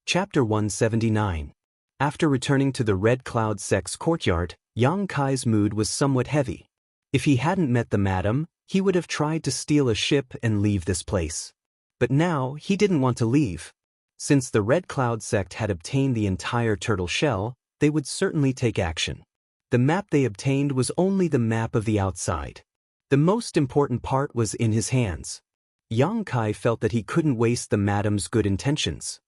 Chapter 179. After returning to the Red Cloud sect's courtyard, Yang Kai's mood was somewhat heavy. If he hadn't met the madam, he would have tried to steal a ship and leave this place. But now, he didn't want to leave. Since the Red Cloud sect had obtained the entire turtle shell, they would certainly take action. The map they obtained was only the map of the outside. The most important part was in his hands. Yang Kai felt that he couldn't waste the madam's good intentions.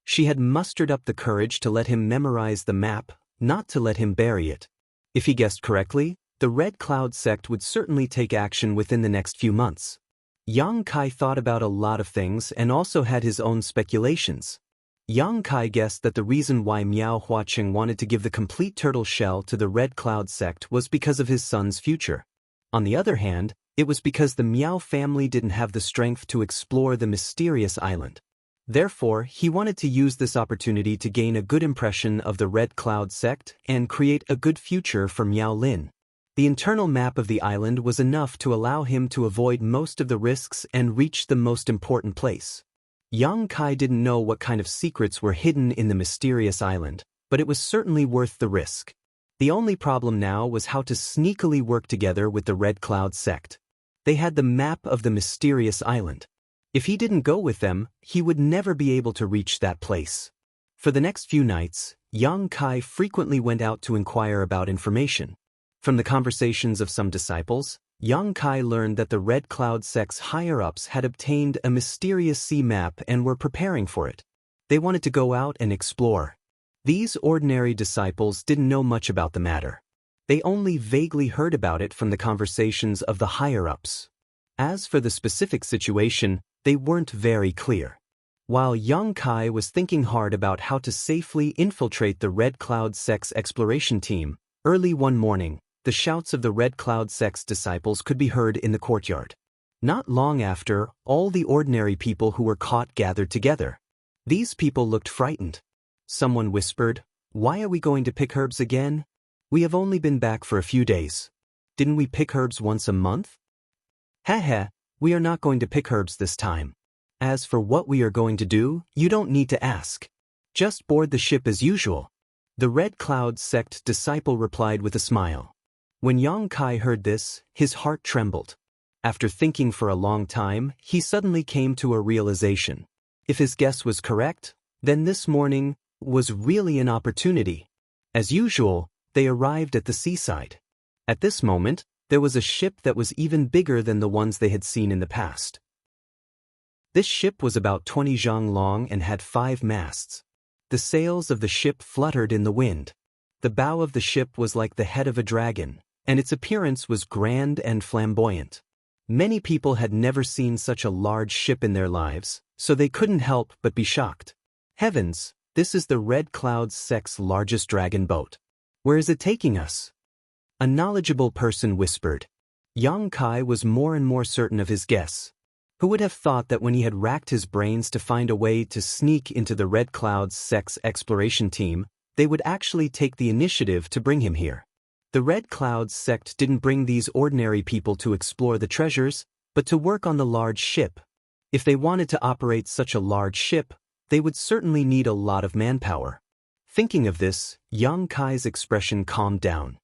She had mustered up the courage to let him memorize the map, not to let him bury it. If he guessed correctly, the Red Cloud sect would certainly take action within the next few months. Yang Kai thought about a lot of things and also had his own speculations. Yang Kai guessed that the reason why Miao Huaqing wanted to give the complete turtle shell to the Red Cloud sect was because of his son's future. On the other hand, it was because the Miao family didn't have the strength to explore the mysterious island. Therefore, he wanted to use this opportunity to gain a good impression of the Red Cloud sect and create a good future for Miao Lin. The internal map of the island was enough to allow him to avoid most of the risks and reach the most important place. Yang Kai didn't know what kind of secrets were hidden in the mysterious island, but it was certainly worth the risk. The only problem now was how to sneakily work together with the Red Cloud sect. They had the map of the mysterious island. If he didn't go with them, he would never be able to reach that place. For the next few nights, Yang Kai frequently went out to inquire about information. From the conversations of some disciples, Yang Kai learned that the Red Cloud sect's higher-ups had obtained a mysterious sea map and were preparing for it. They wanted to go out and explore. These ordinary disciples didn't know much about the matter. They only vaguely heard about it from the conversations of the higher-ups. As for the specific situation, they weren't very clear. While Yang Kai was thinking hard about how to safely infiltrate the Red Cloud sect's exploration team, early one morning, the shouts of the Red Cloud sect's disciples could be heard in the courtyard. Not long after, all the ordinary people who were caught gathered together. These people looked frightened. Someone whispered, "Why are we going to pick herbs again? We have only been back for a few days. Didn't we pick herbs once a month?" "Heh, we are not going to pick herbs this time. As for what we are going to do, you don't need to ask. Just board the ship as usual." The Red Cloud sect disciple replied with a smile. When Yang Kai heard this, his heart trembled. After thinking for a long time, he suddenly came to a realization. If his guess was correct, then this morning was really an opportunity. As usual, they arrived at the seaside. At this moment, there was a ship that was even bigger than the ones they had seen in the past. This ship was about 20 zhang long and had 5 masts. The sails of the ship fluttered in the wind. The bow of the ship was like the head of a dragon, and its appearance was grand and flamboyant. Many people had never seen such a large ship in their lives, so they couldn't help but be shocked. Heavens, this is the Red Cloud sect's largest dragon boat. Where is it taking us? A knowledgeable person whispered. Yang Kai was more and more certain of his guess. Who would have thought that when he had racked his brains to find a way to sneak into the Red Cloud sect's exploration team, they would actually take the initiative to bring him here? The Red Cloud sect didn't bring these ordinary people to explore the treasures, but to work on the large ship. If they wanted to operate such a large ship, they would certainly need a lot of manpower. Thinking of this, Yang Kai's expression calmed down.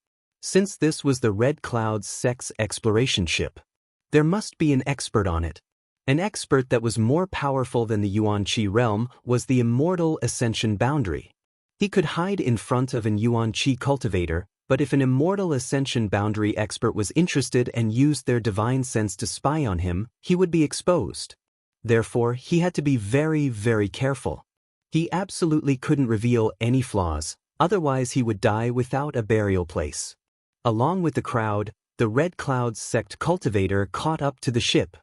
Since this was the Red Cloud sect's exploration ship, there must be an expert on it. An expert that was more powerful than the Yuan-Chi realm was the immortal ascension boundary. He could hide in front of an Yuan-Chi cultivator, but if an immortal ascension boundary expert was interested and used their divine sense to spy on him, he would be exposed. Therefore, he had to be very, very careful. He absolutely couldn't reveal any flaws, otherwise he would die without a burial place. Along with the crowd, the Red Cloud sect cultivator caught up to the ship.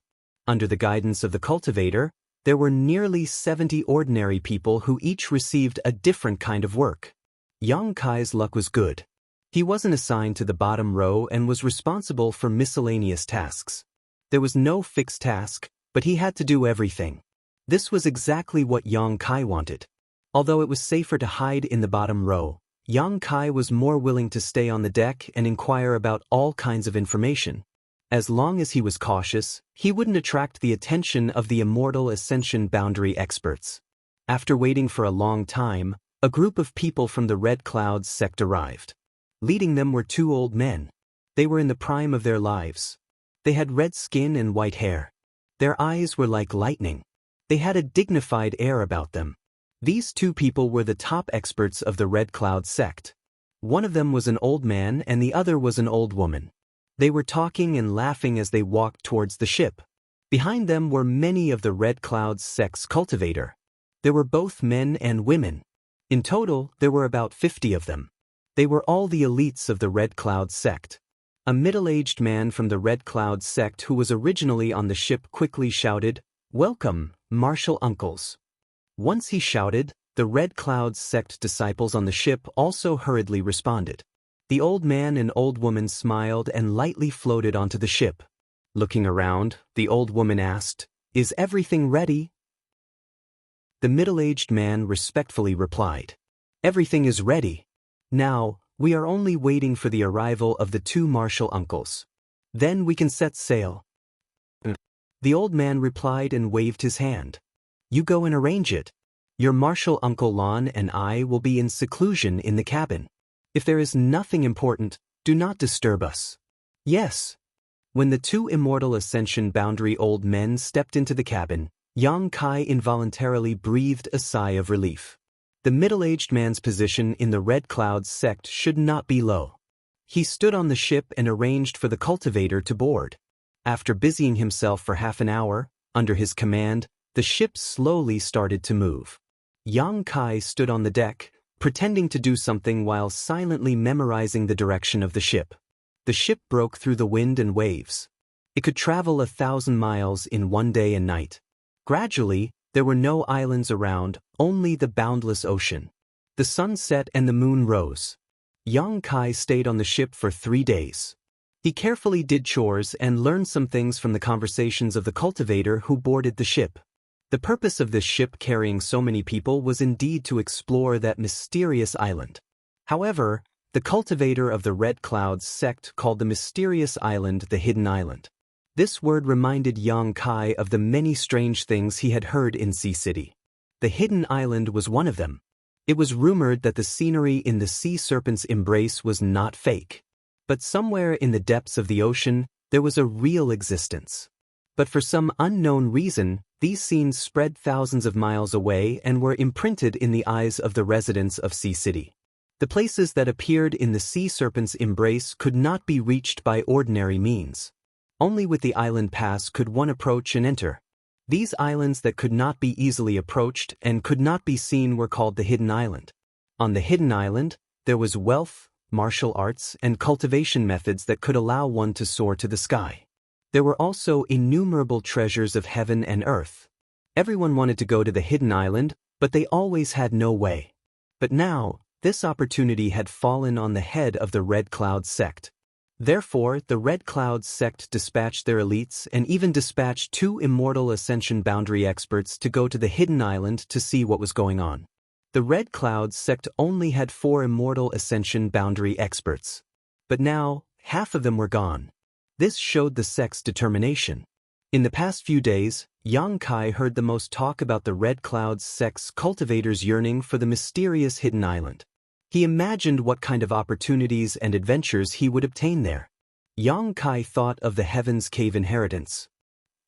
Under the guidance of the cultivator, there were nearly 70 ordinary people who each received a different kind of work. Yang Kai's luck was good. He wasn't assigned to the bottom row and was responsible for miscellaneous tasks. There was no fixed task, but he had to do everything. This was exactly what Yang Kai wanted. Although it was safer to hide in the bottom row, Yang Kai was more willing to stay on the deck and inquire about all kinds of information. As long as he was cautious, he wouldn't attract the attention of the immortal ascension boundary experts. After waiting for a long time, a group of people from the Red Clouds sect arrived. Leading them were two old men. They were in the prime of their lives. They had red skin and white hair. Their eyes were like lightning. They had a dignified air about them. These two people were the top experts of the Red Cloud sect. One of them was an old man and the other was an old woman. They were talking and laughing as they walked towards the ship. Behind them were many of the Red Cloud sect's cultivator. There were both men and women. In total, there were about 50 of them. They were all the elites of the Red Cloud sect. A middle-aged man from the Red Cloud sect who was originally on the ship quickly shouted, "Welcome, martial uncles." Once he shouted, the Red Cloud sect disciples on the ship also hurriedly responded. The old man and old woman smiled and lightly floated onto the ship. Looking around, the old woman asked, "Is everything ready?" The middle-aged man respectfully replied, "Everything is ready. Now, we are only waiting for the arrival of the two martial uncles. Then we can set sail." The old man replied and waved his hand. "You go and arrange it. Your martial uncle Lon and I will be in seclusion in the cabin. If there is nothing important, do not disturb us." "Yes." When the two immortal ascension boundary old men stepped into the cabin, Xianxia involuntarily breathed a sigh of relief. The middle-aged man's position in the Red Cloud sect should not be low. He stood on the ship and arranged for the cultivator to board. After busying himself for half an hour, under his command, the ship slowly started to move. Xianxia stood on the deck, pretending to do something while silently memorizing the direction of the ship. The ship broke through the wind and waves. It could travel 1,000 miles in one day and night. Gradually, there were no islands around, only the boundless ocean. The sun set and the moon rose. Xianxia stayed on the ship for 3 days. He carefully did chores and learned some things from the conversations of the cultivator who boarded the ship. The purpose of this ship carrying so many people was indeed to explore that mysterious island. However, the cultivator of the Red Clouds sect called the mysterious island the Hidden Island. This word reminded Xianxia of the many strange things he had heard in Sea City. The Hidden Island was one of them. It was rumored that the scenery in the sea serpent's embrace was not fake. But somewhere in the depths of the ocean, there was a real existence. But for some unknown reason, these scenes spread thousands of miles away and were imprinted in the eyes of the residents of Sea City. The places that appeared in the sea serpent's embrace could not be reached by ordinary means. Only with the island pass could one approach and enter. These islands that could not be easily approached and could not be seen were called the Hidden Island. On the Hidden Island, there was wealth, martial arts, and cultivation methods that could allow one to soar to the sky. There were also innumerable treasures of heaven and earth. Everyone wanted to go to the Hidden Island, but they always had no way. But now, this opportunity had fallen on the head of the Red Cloud sect. Therefore, the Red Cloud sect dispatched their elites and even dispatched 2 immortal ascension boundary experts to go to the Hidden Island to see what was going on. The Red Cloud sect only had 4 immortal ascension boundary experts. But now, half of them were gone. This showed the sect's determination. In the past few days, Xianxia heard the most talk about the Red Cloud sect's cultivators yearning for the mysterious Hidden Island. He imagined what kind of opportunities and adventures he would obtain there. Xianxia thought of the Heaven's Cave inheritance.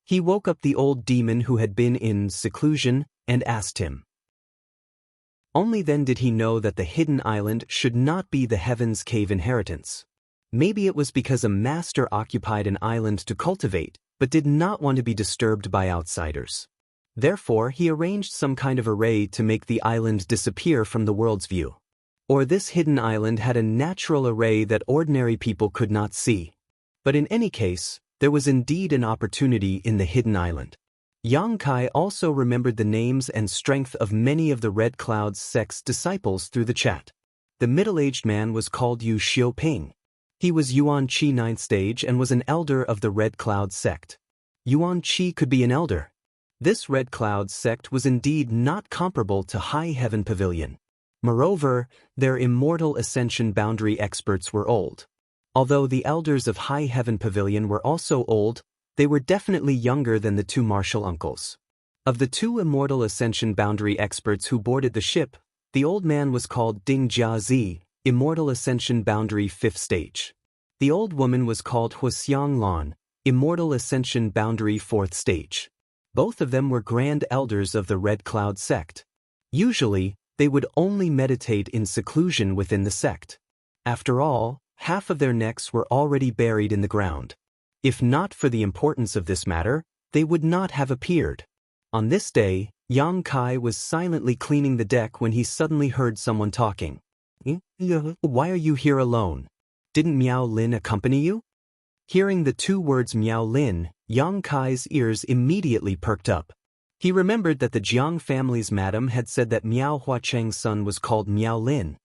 He woke up the old demon who had been in seclusion and asked him. Only then did he know that the Hidden Island should not be the Heaven's Cave inheritance. Maybe it was because a master occupied an island to cultivate, but did not want to be disturbed by outsiders. Therefore, he arranged some kind of array to make the island disappear from the world's view. Or this hidden island had a natural array that ordinary people could not see. But in any case, there was indeed an opportunity in the Hidden Island. Xianxia also remembered the names and strength of many of the Red Cloud sect's disciples through the chat. The middle-aged man was called Yu Xiaoping. He was Yuan Qi 9th stage and was an elder of the Red Cloud sect. Yuan Qi could be an elder. This Red Cloud sect was indeed not comparable to High Heaven Pavilion. Moreover, their immortal ascension boundary experts were old. Although the elders of High Heaven Pavilion were also old, they were definitely younger than the 2 martial uncles. Of the two immortal ascension boundary experts who boarded the ship, the old man was called Ding Jiazi, immortal ascension boundary 5th stage. The old woman was called Huxianglan, immortal ascension boundary 4th stage. Both of them were grand elders of the Red Cloud sect. Usually, they would only meditate in seclusion within the sect. After all, half of their necks were already buried in the ground. If not for the importance of this matter, they would not have appeared. On this day, Yang Kai was silently cleaning the deck when he suddenly heard someone talking. Why are you here alone? Didn't Miao Lin accompany you? Hearing the two words Miao Lin, Yang Kai's ears immediately perked up. He remembered that the Jiang family's madam had said that Miao Huacheng's son was called Miao Lin.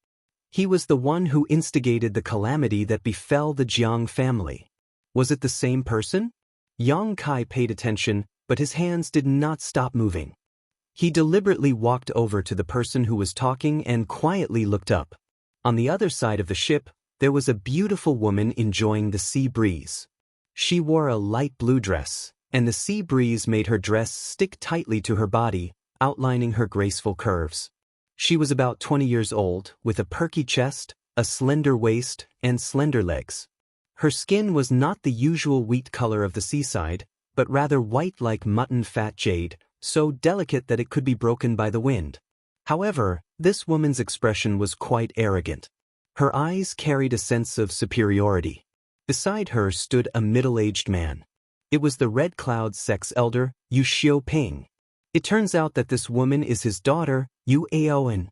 He was the one who instigated the calamity that befell the Jiang family. Was it the same person? Yang Kai paid attention, but his hands did not stop moving. He deliberately walked over to the person who was talking and quietly looked up. On the other side of the ship, there was a beautiful woman enjoying the sea breeze. She wore a light blue dress, and the sea breeze made her dress stick tightly to her body, outlining her graceful curves. She was about 20 years old, with a perky chest, a slender waist, and slender legs. Her skin was not the usual wheat color of the seaside, but rather white like mutton fat jade, so delicate that it could be broken by the wind. However, this woman's expression was quite arrogant. Her eyes carried a sense of superiority. Beside her stood a middle-aged man. It was the Red Cloud sect's elder, Yu Xiaoping. It turns out that this woman is his daughter, Yu Aoen.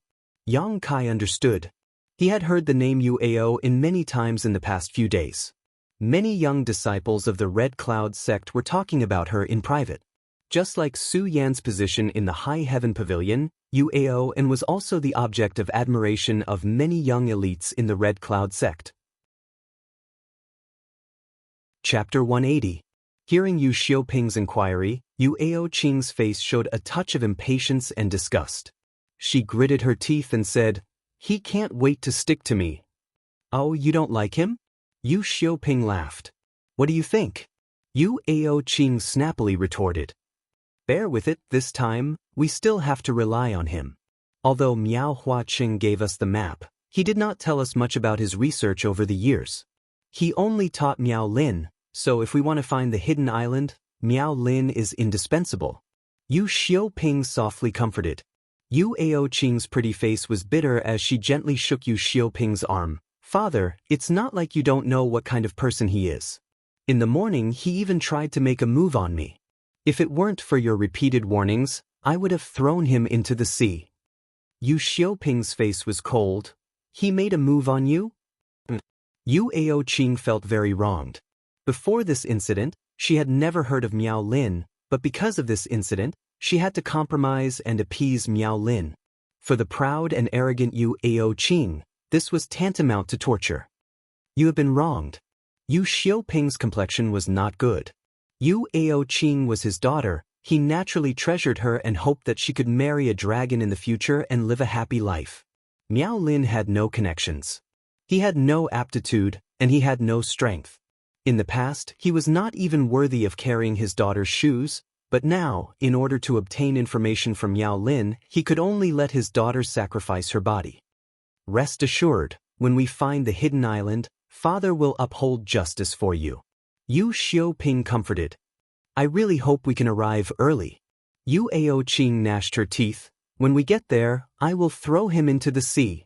Yang Kai understood. He had heard the name Yu Ao in many times in the past few days. Many young disciples of the Red Cloud sect were talking about her in private. Just like Su Yan's position in the High Heaven Pavilion, Yu Aoen was also the object of admiration of many young elites in the Red Cloud sect. Chapter 180. Hearing Yu Xiaoping's inquiry, Yu Aoqing's face showed a touch of impatience and disgust. She gritted her teeth and said, "He can't wait to stick to me." "Oh, you don't like him?" Yu Xiaoping laughed. "What do you think?" Yu Aoqing snappily retorted. "Bear with it, this time, we still have to rely on him." Although Miao Huaqing gave us the map, he did not tell us much about his research over the years. He only taught Miao Lin, so if we want to find the hidden island, Miao Lin is indispensable. Yu Xiaoping softly comforted. Yu Aoqing's pretty face was bitter as she gently shook Yu Xiaoping's arm. "Father, it's not like you don't know what kind of person he is. In the morning he even tried to make a move on me. If it weren't for your repeated warnings, I would have thrown him into the sea." Yu Xiaoping's face was cold. "He made a move on you?" Yu Aoqing felt very wronged. Before this incident, she had never heard of Miao Lin, but because of this incident, she had to compromise and appease Miao Lin. For the proud and arrogant Yu Aoqing, this was tantamount to torture. "You have been wronged." Yu Xiaoping's complexion was not good. Yu Aoqing was his daughter. He naturally treasured her and hoped that she could marry a dragon in the future and live a happy life. Miao Lin had no connections. He had no aptitude, and he had no strength. In the past, he was not even worthy of carrying his daughter's shoes, but now, in order to obtain information from Miao Lin, he could only let his daughter sacrifice her body. "Rest assured, when we find the hidden island, Father will uphold justice for you." Yu Xiaoping comforted. "I really hope we can arrive early." Yu Aoqing gnashed her teeth. "When we get there, I will throw him into the sea."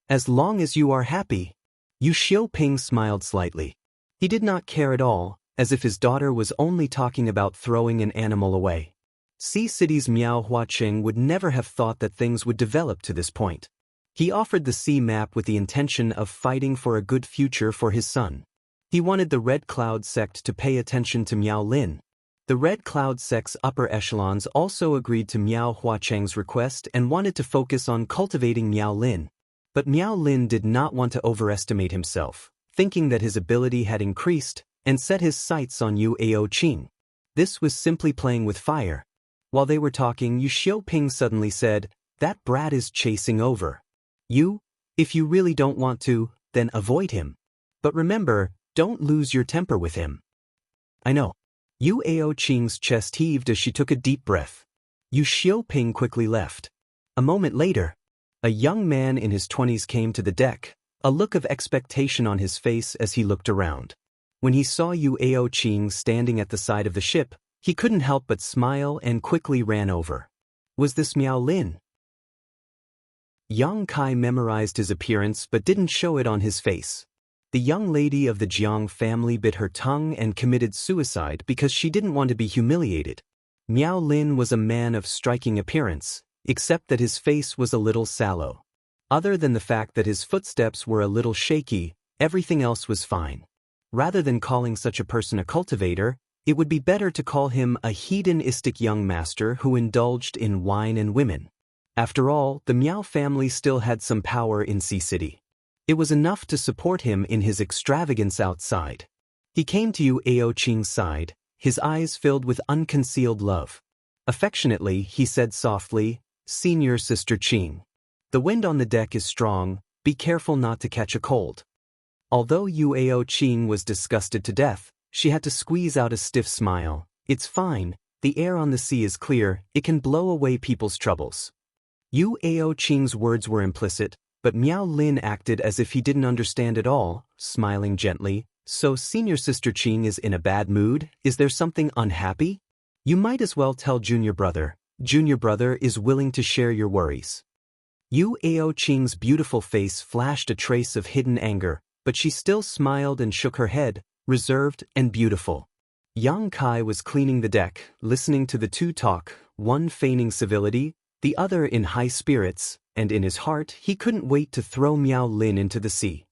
"As long as you are happy." Yu Xiaoping smiled slightly. He did not care at all, as if his daughter was only talking about throwing an animal away. Sea City's Miao Huaqing would never have thought that things would develop to this point. He offered the sea map with the intention of fighting for a good future for his son. He wanted the Red Cloud sect to pay attention to Miao Lin. The Red Cloud sect's upper echelons also agreed to Miao Huaqing's request and wanted to focus on cultivating Miao Lin. But Miao Lin did not want to overestimate himself, thinking that his ability had increased, and set his sights on Yu Aoqing. This was simply playing with fire. While they were talking, Yu Xiaoping suddenly said, "That brat is chasing over. You, if you really don't want to, then avoid him. But remember, don't lose your temper with him." "I know." Yu Aoqing's chest heaved as she took a deep breath. Yu Xiaoping quickly left. A moment later, a young man in his 20s came to the deck, a look of expectation on his face as he looked around. When he saw Yu Aoqing standing at the side of the ship, he couldn't help but smile and quickly ran over. Was this Miao Lin? Yang Kai memorized his appearance but didn't show it on his face. The young lady of the Jiang family bit her tongue and committed suicide because she didn't want to be humiliated. Miao Lin was a man of striking appearance, except that his face was a little sallow. Other than the fact that his footsteps were a little shaky, everything else was fine. Rather than calling such a person a cultivator, it would be better to call him a hedonistic young master who indulged in wine and women. After all, the Miao family still had some power in Sea City. It was enough to support him in his extravagance outside. He came to Yu Aoqing's side, his eyes filled with unconcealed love. Affectionately, he said softly, "Senior Sister Qing. The wind on the deck is strong, be careful not to catch a cold." Although Yu Aoqing was disgusted to death, she had to squeeze out a stiff smile. "It's fine, the air on the sea is clear, it can blow away people's troubles." Yu Aoqing's words were implicit, but Miao Lin acted as if he didn't understand at all, smiling gently. "So Senior Sister Qing is in a bad mood? Is there something unhappy? You might as well tell Junior Brother. Junior Brother is willing to share your worries." Yu Aoqing's beautiful face flashed a trace of hidden anger, but she still smiled and shook her head, reserved and beautiful. Yang Kai was cleaning the deck, listening to the two talk, one feigning civility, the other in high spirits, and in his heart he couldn't wait to throw Miao Lin into the sea.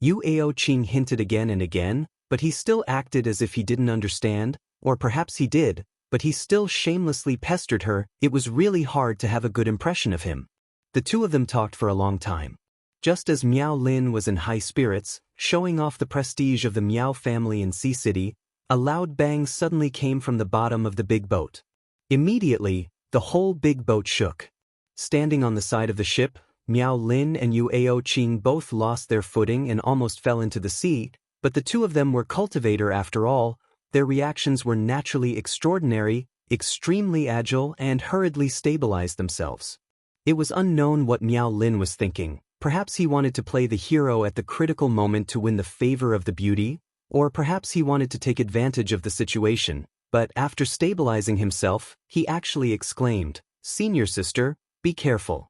Yu Aoqing hinted again and again, but he still acted as if he didn't understand, or perhaps he did, but he still shamelessly pestered her. It was really hard to have a good impression of him. The two of them talked for a long time. Just as Miao Lin was in high spirits, showing off the prestige of the Miao family in Sea City, a loud bang suddenly came from the bottom of the big boat. Immediately, the whole big boat shook. Standing on the side of the ship, Miao Lin and Yu Aoqing both lost their footing and almost fell into the sea, but the two of them were cultivator after all. Their reactions were naturally extraordinary, extremely agile, and hurriedly stabilized themselves. It was unknown what Miao Lin was thinking. Perhaps he wanted to play the hero at the critical moment to win the favor of the beauty, or perhaps he wanted to take advantage of the situation, but after stabilizing himself, he actually exclaimed, "Senior Sister, be careful."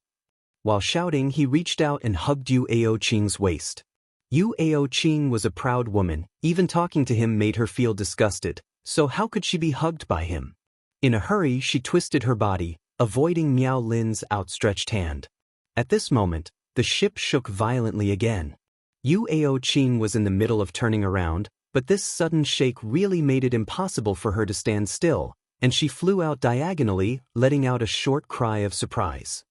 While shouting, he reached out and hugged Yu Aoqing's waist. Yu Aoqing was a proud woman, even talking to him made her feel disgusted, so how could she be hugged by him? In a hurry, she twisted her body, avoiding Miao Lin's outstretched hand. At this moment, the ship shook violently again. Yu Aoqing was in the middle of turning around, but this sudden shake really made it impossible for her to stand still, and she flew out diagonally, letting out a short cry of surprise.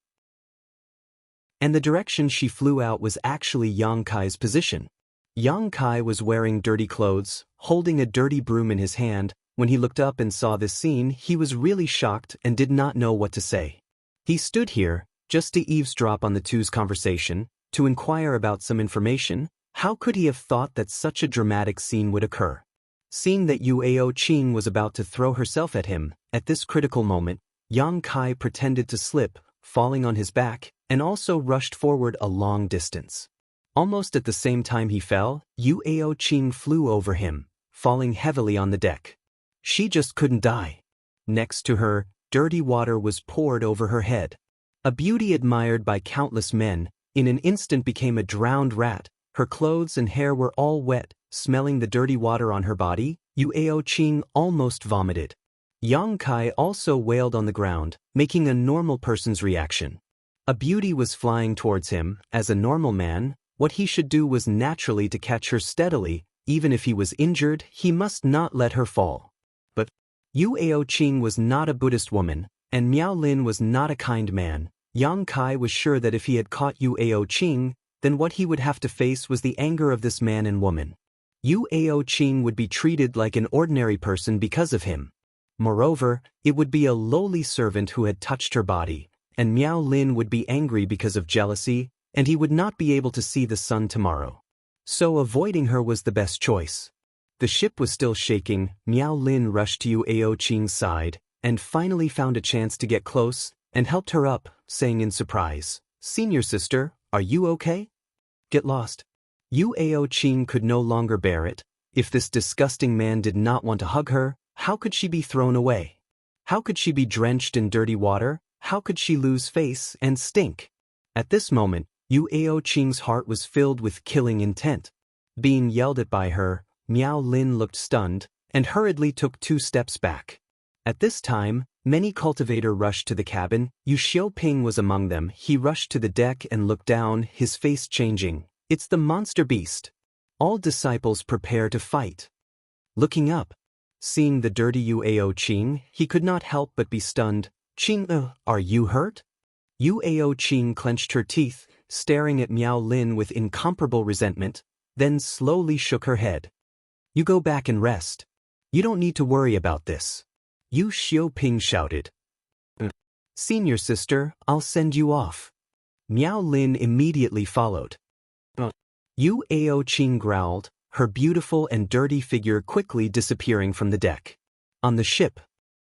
And the direction she flew out was actually Yang Kai's position. Yang Kai was wearing dirty clothes, holding a dirty broom in his hand. When he looked up and saw this scene, he was really shocked and did not know what to say. He stood here, just to eavesdrop on the two's conversation, to inquire about some information. How could he have thought that such a dramatic scene would occur? Seeing that Yu Aoqing was about to throw herself at him, at this critical moment, Yang Kai pretended to slip, falling on his back, and also rushed forward a long distance. Almost at the same time he fell, Yu Aoqing flew over him, falling heavily on the deck. She just couldn't die. Next to her, dirty water was poured over her head. A beauty admired by countless men, in an instant became a drowned rat. Her clothes and hair were all wet. Smelling the dirty water on her body, Yu Aoqing almost vomited. Yang Kai also wailed on the ground, making a normal person's reaction. A beauty was flying towards him. As a normal man, what he should do was naturally to catch her steadily. Even if he was injured, he must not let her fall. But Yu Aoqing was not a Buddhist woman, and Miao Lin was not a kind man. Yang Kai was sure that if he had caught Yu Aoqing, then what he would have to face was the anger of this man and woman. Yu Aoqing would be treated like an ordinary person because of him. Moreover, it would be a lowly servant who had touched her body, and Miao Lin would be angry because of jealousy, and he would not be able to see the sun tomorrow. So avoiding her was the best choice. The ship was still shaking. Miao Lin rushed to Yu Aoqing's side. and finally found a chance to get close, and helped her up, saying in surprise, "Senior sister, are you okay?" "Get lost." Yu Aoqing could no longer bear it. If this disgusting man did not want to hug her, how could she be thrown away? How could she be drenched in dirty water? How could she lose face and stink? At this moment, Yu Aoqing's heart was filled with killing intent. Being yelled at by her, Miao Lin looked stunned, and hurriedly took 2 steps back. At this time, many cultivator rushed to the cabin. Yu Xiaoping was among them. He rushed to the deck and looked down, his face changing. "It's the monster beast." All disciples prepare to fight. Looking up, seeing the dirty Yu Aoqing, he could not help but be stunned. "Qing, are you hurt?" Yu Aoqing clenched her teeth, staring at Miao Lin with incomparable resentment, then slowly shook her head. "You go back and rest. You don't need to worry about this." Yu Xiaoping shouted. "Senior sister, I'll send you off." Miao Lin immediately followed. Yu Aoqing growled, her beautiful and dirty figure quickly disappearing from the deck. On the ship,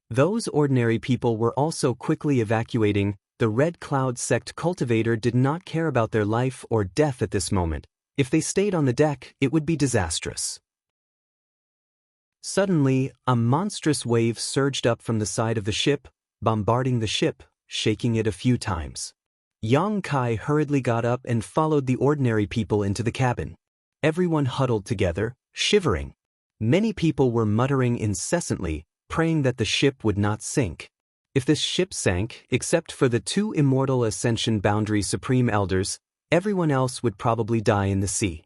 those ordinary people were also quickly evacuating. The Red Cloud sect cultivator did not care about their life or death at this moment. If they stayed on the deck, it would be disastrous. Suddenly, a monstrous wave surged up from the side of the ship, bombarding the ship, shaking it a few times. Yang Kai hurriedly got up and followed the ordinary people into the cabin. Everyone huddled together, shivering. Many people were muttering incessantly, praying that the ship would not sink. If this ship sank, except for the 2 immortal Ascension Boundary Supreme Elders, everyone else would probably die in the sea.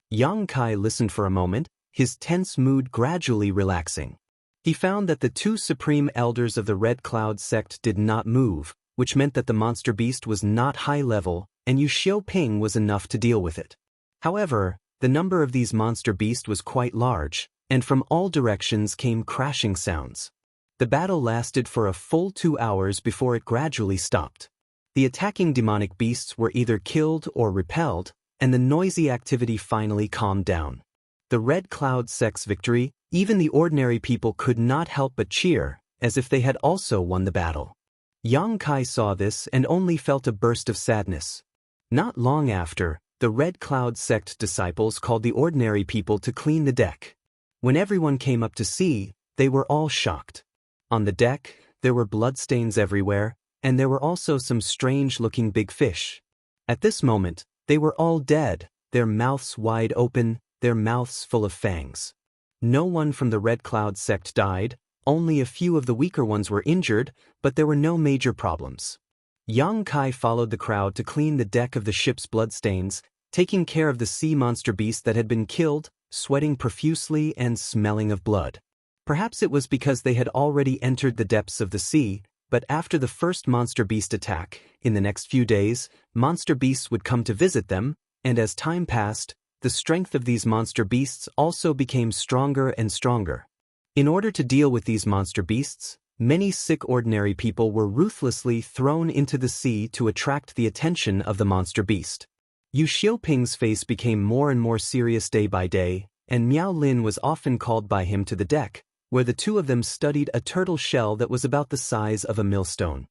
Yang Kai listened for a moment, his tense mood gradually relaxing. He found that the 2 Supreme Elders of the Red Cloud sect did not move, which meant that the monster beast was not high level, and Yu Xiaoping was enough to deal with it. However, the number of these monster beasts was quite large, and from all directions came crashing sounds. The battle lasted for a full 2 hours before it gradually stopped. The attacking demonic beasts were either killed or repelled, and the noisy activity finally calmed down. The Red Cloud sect's victory, even the ordinary people could not help but cheer, as if they had also won the battle. Yang Kai saw this and only felt a burst of sadness. Not long after, the Red Cloud sect disciples called the ordinary people to clean the deck. When everyone came up to see, they were all shocked. On the deck, there were bloodstains everywhere, and there were also some strange-looking big fish. At this moment, they were all dead, their mouths wide open, their mouths full of fangs. No one from the Red Cloud sect died. Only a few of the weaker ones were injured, but there were no major problems. Yang Kai followed the crowd to clean the deck of the ship's bloodstains, taking care of the sea monster beast that had been killed, sweating profusely and smelling of blood. Perhaps it was because they had already entered the depths of the sea, but after the first monster beast attack, in the next few days, monster beasts would come to visit them, and as time passed, the strength of these monster beasts also became stronger and stronger. In order to deal with these monster beasts, many sick ordinary people were ruthlessly thrown into the sea to attract the attention of the monster beast. Yu Xiaoping's face became more and more serious day by day, and Miao Lin was often called by him to the deck, where the 2 of them studied a turtle shell that was about the size of a millstone.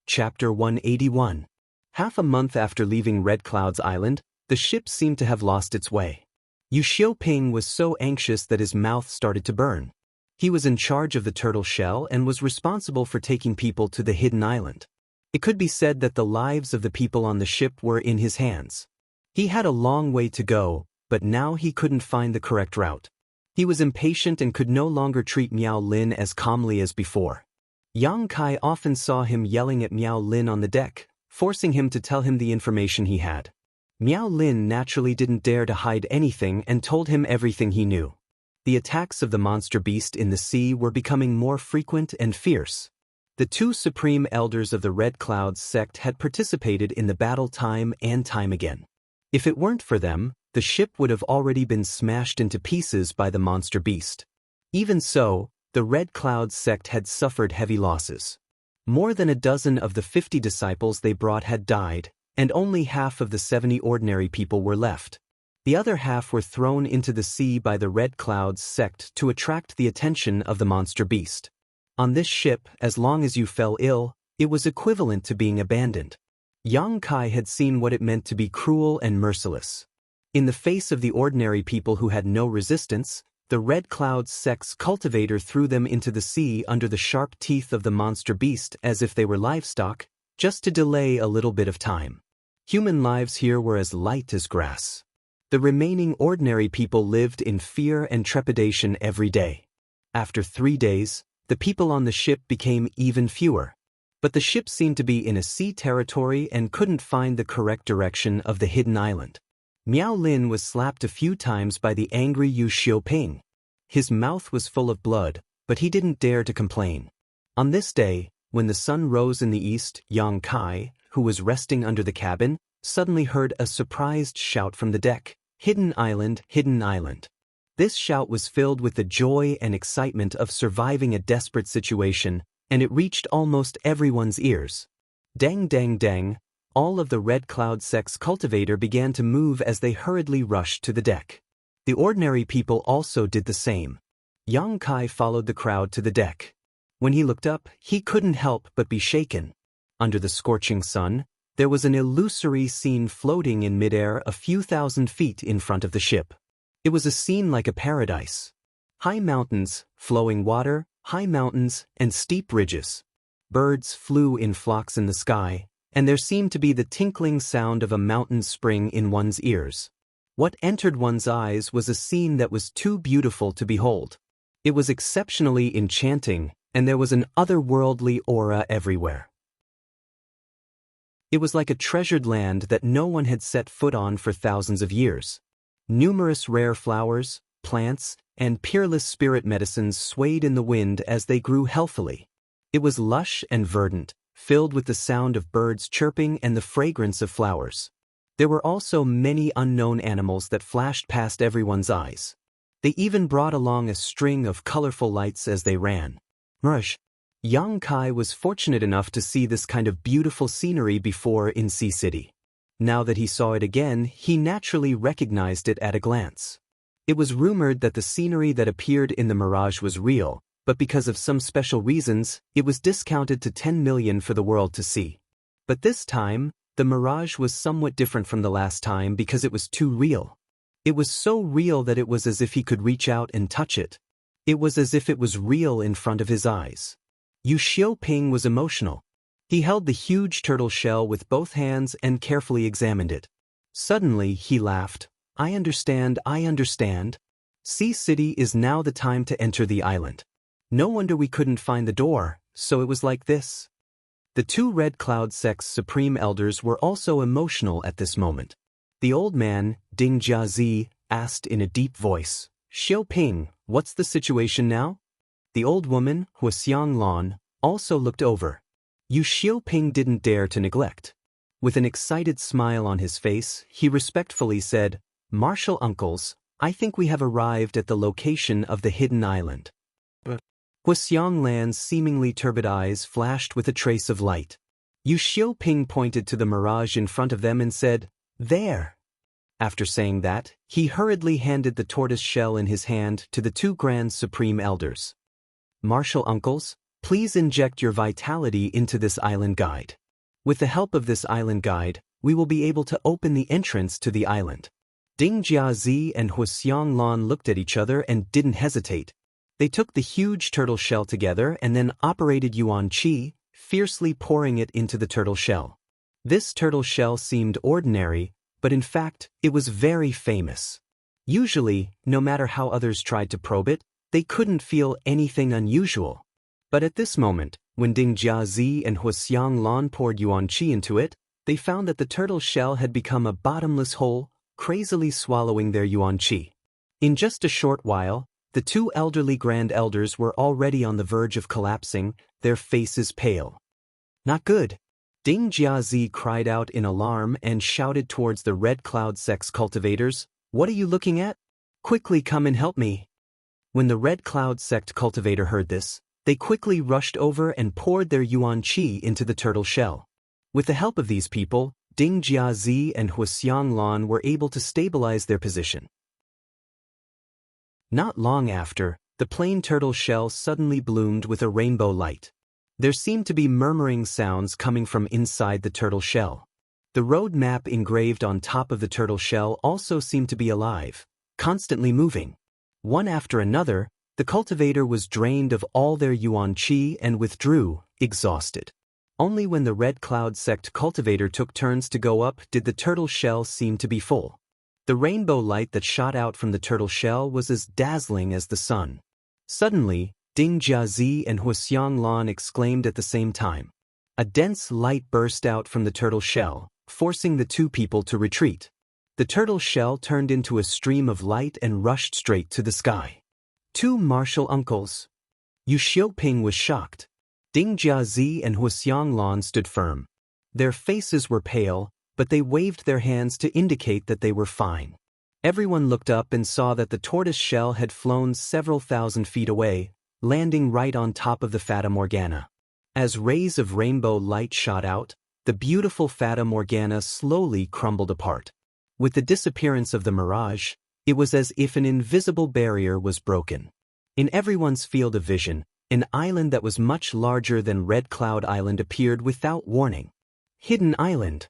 Chapter 181. Half a month after leaving Red Cloud's island, the ship seemed to have lost its way. Yu Xiaoping was so anxious that his mouth started to burn. He was in charge of the turtle shell and was responsible for taking people to the hidden island. It could be said that the lives of the people on the ship were in his hands. He had a long way to go, but now he couldn't find the correct route. He was impatient and could no longer treat Miao Lin as calmly as before. Yang Kai often saw him yelling at Miao Lin on the deck, forcing him to tell him the information he had. Miao Lin naturally didn't dare to hide anything and told him everything he knew. The attacks of the monster beast in the sea were becoming more frequent and fierce. The 2 supreme elders of the Red Cloud sect had participated in the battle time and time again. If it weren't for them, the ship would have already been smashed into pieces by the monster beast. Even so, the Red Cloud sect had suffered heavy losses. More than a dozen of the 50 disciples they brought had died, and only half of the 70 ordinary people were left. The other half were thrown into the sea by the Red Cloud's sect to attract the attention of the monster beast. On this ship, as long as you fell ill, it was equivalent to being abandoned. Yang Kai had seen what it meant to be cruel and merciless. In the face of the ordinary people who had no resistance, the Red Cloud's sect's cultivator threw them into the sea under the sharp teeth of the monster beast as if they were livestock, just to delay a little bit of time. Human lives here were as light as grass. The remaining ordinary people lived in fear and trepidation every day. After 3 days, the people on the ship became even fewer. But the ship seemed to be in a sea territory and couldn't find the correct direction of the hidden island. Miao Lin was slapped a few times by the angry Yu Xiaoping. His mouth was full of blood, but he didn't dare to complain. On this day, when the sun rose in the east, Yang Kai, who was resting under the cabin, suddenly heard a surprised shout from the deck. Hidden island, hidden island. This shout was filled with the joy and excitement of surviving a desperate situation, and it reached almost everyone's ears. Dang dang dang, all of the Red Cloud sect's cultivator began to move as they hurriedly rushed to the deck. The ordinary people also did the same. Yang Kai followed the crowd to the deck. When he looked up, he couldn't help but be shaken. Under the scorching sun, there was an illusory scene floating in midair a few thousand feet in front of the ship. It was a scene like a paradise. High mountains, flowing water, high mountains, and steep ridges. Birds flew in flocks in the sky, and there seemed to be the tinkling sound of a mountain spring in one's ears. What entered one's eyes was a scene that was too beautiful to behold. It was exceptionally enchanting, and there was an otherworldly aura everywhere. It was like a treasured land that no one had set foot on for thousands of years. Numerous rare flowers, plants, and peerless spirit medicines swayed in the wind as they grew healthily. It was lush and verdant, filled with the sound of birds chirping and the fragrance of flowers. There were also many unknown animals that flashed past everyone's eyes. They even brought along a string of colorful lights as they ran. Rush. Yang Kai was fortunate enough to see this kind of beautiful scenery before in Sea City. Now that he saw it again, he naturally recognized it at a glance. It was rumored that the scenery that appeared in the mirage was real, but because of some special reasons, it was discounted to 10 million for the world to see. But this time, the mirage was somewhat different from the last time because it was too real. It was so real that it was as if he could reach out and touch it. It was as if it was real in front of his eyes. Yu Xiaoping was emotional. He held the huge turtle shell with both hands and carefully examined it. Suddenly, he laughed. I understand. Sea City is now the time to enter the island. No wonder we couldn't find the door, so it was like this. The 2 Red Cloud sect's supreme elders were also emotional at this moment. The old man, Ding Jiazi, asked in a deep voice, Xiaoping, what's the situation now? The old woman, Xianxia, also looked over. Yu Xiaoping didn't dare to neglect. With an excited smile on his face, he respectfully said, Martial uncles, I think we have arrived at the location of the hidden island. But Xianxia's seemingly turbid eyes flashed with a trace of light. Yu Xiaoping pointed to the mirage in front of them and said, There. After saying that, he hurriedly handed the tortoise shell in his hand to the 2 Grand Supreme Elders. Martial uncles, please inject your vitality into this island guide. With the help of this island guide, we will be able to open the entrance to the island. Ding Jiazi and Xianxia looked at each other and didn't hesitate. They took the huge turtle shell together and then operated Yuan Qi, fiercely pouring it into the turtle shell. This turtle shell seemed ordinary, but in fact, it was very famous. Usually, no matter how others tried to probe it, they couldn't feel anything unusual. But at this moment, when Ding Jiazi and Xianxia poured Yuan Qi into it, they found that the turtle shell had become a bottomless hole, crazily swallowing their Yuan Qi. In just a short while, the 2 elderly Grand Elders were already on the verge of collapsing, their faces pale. Not good. Ding Jiazi cried out in alarm and shouted towards the Red Cloud sect's cultivators, What are you looking at? Quickly come and help me. When the Red Cloud sect cultivator heard this, they quickly rushed over and poured their Yuan Qi into the turtle shell. With the help of these people, Ding Jiazi and Huxianglan were able to stabilize their position. Not long after, the plain turtle shell suddenly bloomed with a rainbow light. There seemed to be murmuring sounds coming from inside the turtle shell. The road map engraved on top of the turtle shell also seemed to be alive, constantly moving. One after another, the cultivator was drained of all their yuan qi and withdrew, exhausted. Only when the Red Cloud sect cultivator took turns to go up did the turtle shell seem to be full. The rainbow light that shot out from the turtle shell was as dazzling as the sun. Suddenly, Ding Jiazi and Huxianglan exclaimed at the same time. A dense light burst out from the turtle shell, forcing the two people to retreat. The turtle shell turned into a stream of light and rushed straight to the sky. Two martial uncles. Yu Xiaoping was shocked. Ding Jiazi and Huxianglan stood firm. Their faces were pale, but they waved their hands to indicate that they were fine. Everyone looked up and saw that the tortoise shell had flown several thousand feet away, landing right on top of the Fata Morgana. As rays of rainbow light shot out, the beautiful Fata Morgana slowly crumbled apart. With the disappearance of the mirage, it was as if an invisible barrier was broken. In everyone's field of vision, an island that was much larger than Red Cloud Island appeared without warning. Hidden Island.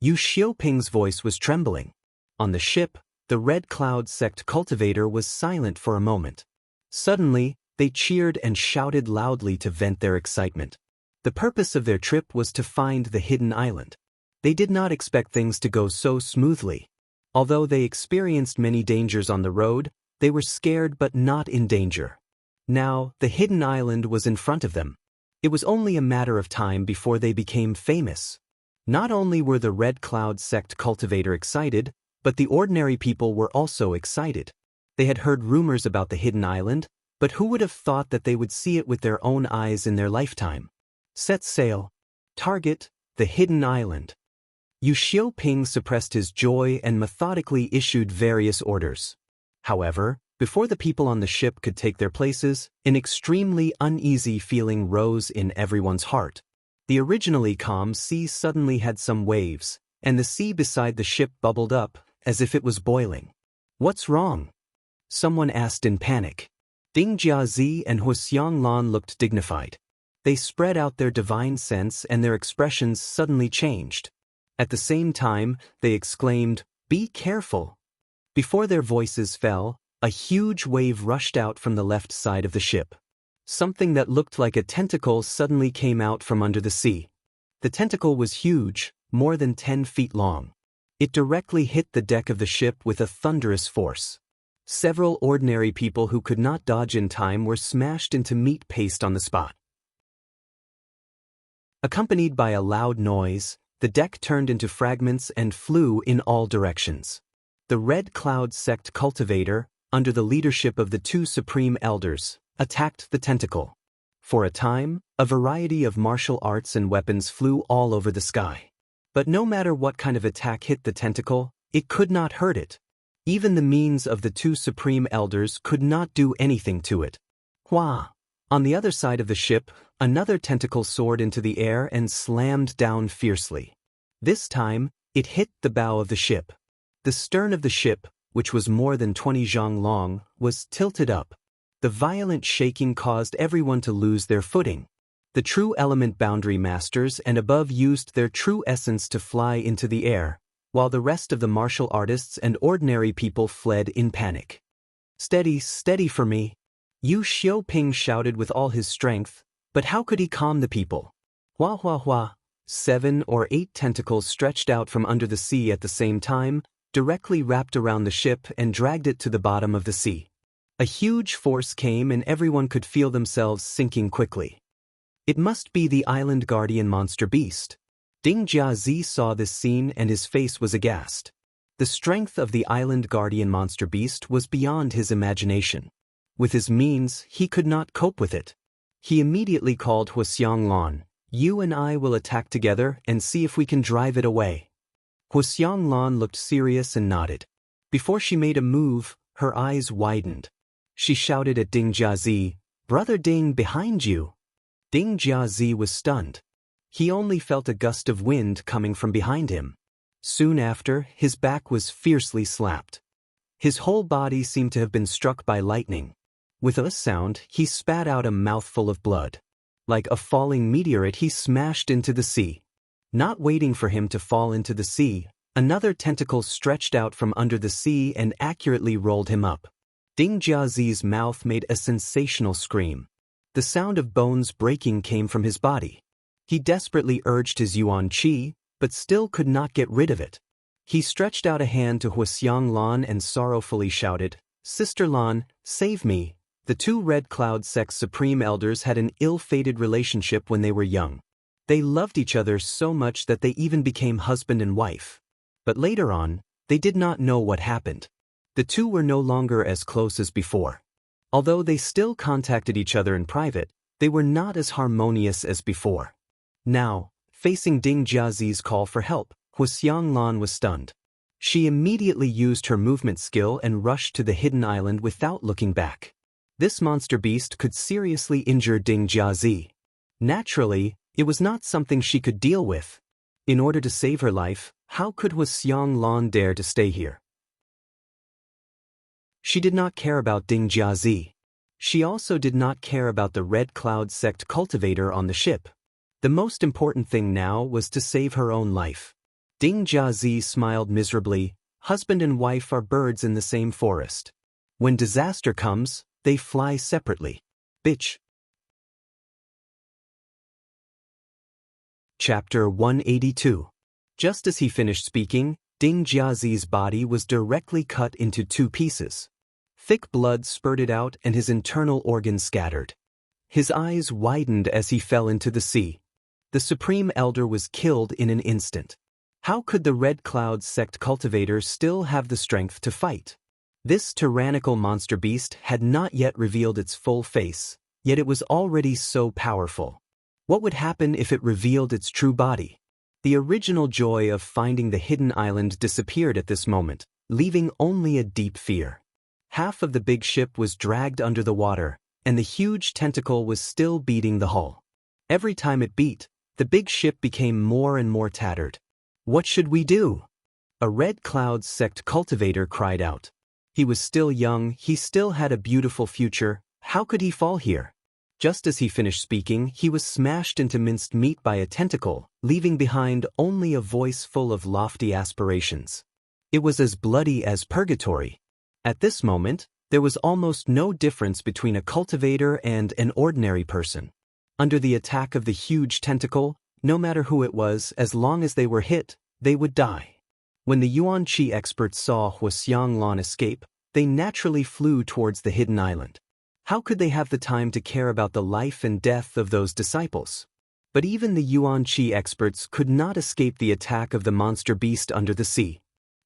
Yu Xiaoping's voice was trembling. On the ship, the Red Cloud sect cultivator was silent for a moment. Suddenly, they cheered and shouted loudly to vent their excitement. The purpose of their trip was to find the hidden island. They did not expect things to go so smoothly. Although they experienced many dangers on the road, they were scared but not in danger. Now, the hidden island was in front of them. It was only a matter of time before they became famous. Not only were the Red Cloud sect cultivator excited, but the ordinary people were also excited. They had heard rumors about the hidden island, but who would have thought that they would see it with their own eyes in their lifetime? Set sail. Target, the hidden island. Yu Xiaoping suppressed his joy and methodically issued various orders. However, before the people on the ship could take their places, an extremely uneasy feeling rose in everyone's heart. The originally calm sea suddenly had some waves, and the sea beside the ship bubbled up, as if it was boiling. What's wrong? Someone asked in panic. Ding Jiazi and Huxianglan looked dignified. They spread out their divine sense and their expressions suddenly changed. At the same time, they exclaimed, "Be careful!" Before their voices fell, a huge wave rushed out from the left side of the ship. Something that looked like a tentacle suddenly came out from under the sea. The tentacle was huge, more than 10 feet long. It directly hit the deck of the ship with a thunderous force. Several ordinary people who could not dodge in time were smashed into meat paste on the spot. Accompanied by a loud noise, the deck turned into fragments and flew in all directions. The Red Cloud sect cultivator, under the leadership of the two supreme elders, attacked the tentacle. For a time, a variety of martial arts and weapons flew all over the sky. But no matter what kind of attack hit the tentacle, it could not hurt it. Even the means of the two supreme elders could not do anything to it. Hua! On the other side of the ship, another tentacle soared into the air and slammed down fiercely. This time, it hit the bow of the ship. The stern of the ship, which was more than 20 zhang long, was tilted up. The violent shaking caused everyone to lose their footing. The true element boundary masters and above used their true essence to fly into the air, while the rest of the martial artists and ordinary people fled in panic. "Steady, steady for me!" Yu Xiaoping shouted with all his strength, but how could he calm the people? Hua hua hua! 7 or 8 tentacles stretched out from under the sea at the same time, directly wrapped around the ship and dragged it to the bottom of the sea. A huge force came and everyone could feel themselves sinking quickly. It must be the island guardian monster beast. Ding Jiazi saw this scene and his face was aghast. The strength of the island guardian monster beast was beyond his imagination. With his means, he could not cope with it. He immediately called Huxianglan. "You and I will attack together and see if we can drive it away." Huxianglan looked serious and nodded. Before she made a move, her eyes widened. She shouted at Ding Jiazi, "Brother Ding, behind you!" Ding Jiazi was stunned. He only felt a gust of wind coming from behind him. Soon after, his back was fiercely slapped. His whole body seemed to have been struck by lightning. With a sound, he spat out a mouthful of blood. Like a falling meteorite, he smashed into the sea. Not waiting for him to fall into the sea, another tentacle stretched out from under the sea and accurately rolled him up. Ding Jiazi's mouth made a sensational scream. The sound of bones breaking came from his body. He desperately urged his yuan qi, but still could not get rid of it. He stretched out a hand to Huxiang Lan and sorrowfully shouted, "Sister Lan, save me." The two Red Cloud sect's supreme elders had an ill-fated relationship when they were young. They loved each other so much that they even became husband and wife. But later on, they did not know what happened. The two were no longer as close as before. Although they still contacted each other in private, they were not as harmonious as before. Now, facing Ding Jiazi's call for help, Huxiang Lan was stunned. She immediately used her movement skill and rushed to the hidden island without looking back. This monster beast could seriously injure Ding Jiazi. Naturally, it was not something she could deal with. In order to save her life, how could Huxiang Lan dare to stay here? She did not care about Ding Jiazi. She also did not care about the Red Cloud sect cultivator on the ship. The most important thing now was to save her own life. Ding Jiazi smiled miserably. Husband and wife are birds in the same forest. When disaster comes, they fly separately. Bitch. Chapter 182. Just as he finished speaking, Ding Jiazi's body was directly cut into two pieces. Thick blood spurted out and his internal organs scattered. His eyes widened as he fell into the sea. The Supreme Elder was killed in an instant. How could the Red Cloud sect cultivator still have the strength to fight? This tyrannical monster beast had not yet revealed its full face, yet it was already so powerful. What would happen if it revealed its true body? The original joy of finding the hidden island disappeared at this moment, leaving only a deep fear. Half of the big ship was dragged under the water, and the huge tentacle was still beating the hull. Every time it beat, the big ship became more and more tattered. What should we do? A Red Cloud sect cultivator cried out. He was still young, he still had a beautiful future, how could he fall here? Just as he finished speaking, he was smashed into minced meat by a tentacle, leaving behind only a voice full of lofty aspirations. It was as bloody as purgatory. At this moment, there was almost no difference between a cultivator and an ordinary person. Under the attack of the huge tentacle, no matter who it was, as long as they were hit, they would die. When the Yuan Qi experts saw Huxiang Lan escape, they naturally flew towards the hidden island. How could they have the time to care about the life and death of those disciples? But even the Yuan Qi experts could not escape the attack of the monster beast under the sea.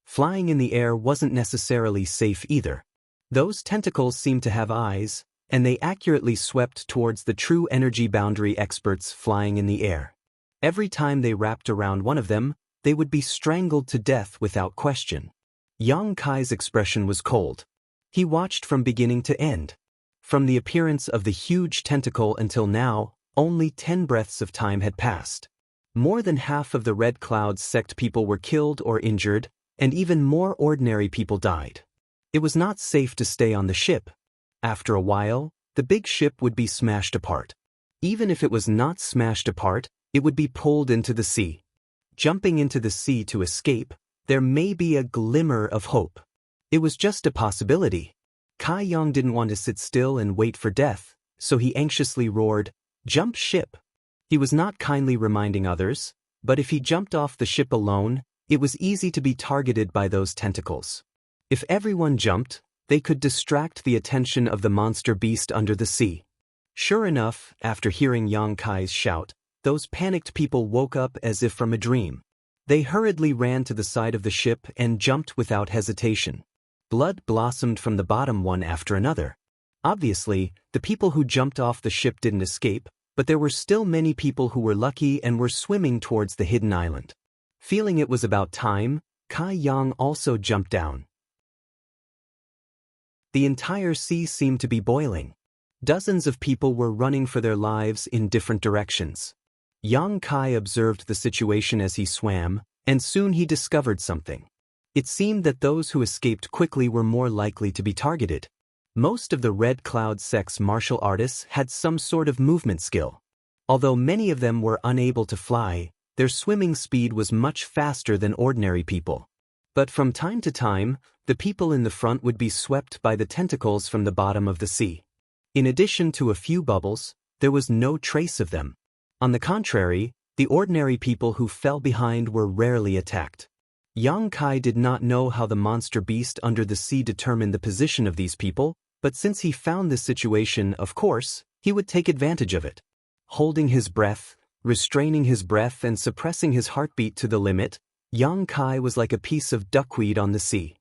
Flying in the air wasn't necessarily safe either. Those tentacles seemed to have eyes, and they accurately swept towards the true energy boundary experts flying in the air. Every time they wrapped around one of them, they would be strangled to death without question. Yang Kai's expression was cold. He watched from beginning to end. From the appearance of the huge tentacle until now, only 10 breaths of time had passed. More than half of the Red Cloud sect people were killed or injured, and even more ordinary people died. It was not safe to stay on the ship. After a while, the big ship would be smashed apart. Even if it was not smashed apart, it would be pulled into the sea. Jumping into the sea to escape, there may be a glimmer of hope. It was just a possibility. Kai Yang didn't want to sit still and wait for death, so he anxiously roared, "Jump ship!" He was not kindly reminding others, but if he jumped off the ship alone, it was easy to be targeted by those tentacles. If everyone jumped, they could distract the attention of the monster beast under the sea. Sure enough, after hearing Yang Kai's shout, those panicked people woke up as if from a dream. They hurriedly ran to the side of the ship and jumped without hesitation. Blood blossomed from the bottom one after another. Obviously, the people who jumped off the ship didn't escape, but there were still many people who were lucky and were swimming towards the hidden island. Feeling it was about time, Kai Yang also jumped down. The entire sea seemed to be boiling. Dozens of people were running for their lives in different directions. Yang Kai observed the situation as he swam, and soon he discovered something. It seemed that those who escaped quickly were more likely to be targeted. Most of the Red Cloud sect's martial artists had some sort of movement skill. Although many of them were unable to fly, their swimming speed was much faster than ordinary people. But from time to time, the people in the front would be swept by the tentacles from the bottom of the sea. In addition to a few bubbles, there was no trace of them. On the contrary, the ordinary people who fell behind were rarely attacked. Yang Kai did not know how the monster beast under the sea determined the position of these people, but since he found this situation, of course, he would take advantage of it. Holding his breath, restraining his breath and suppressing his heartbeat to the limit, Yang Kai was like a piece of duckweed on the sea.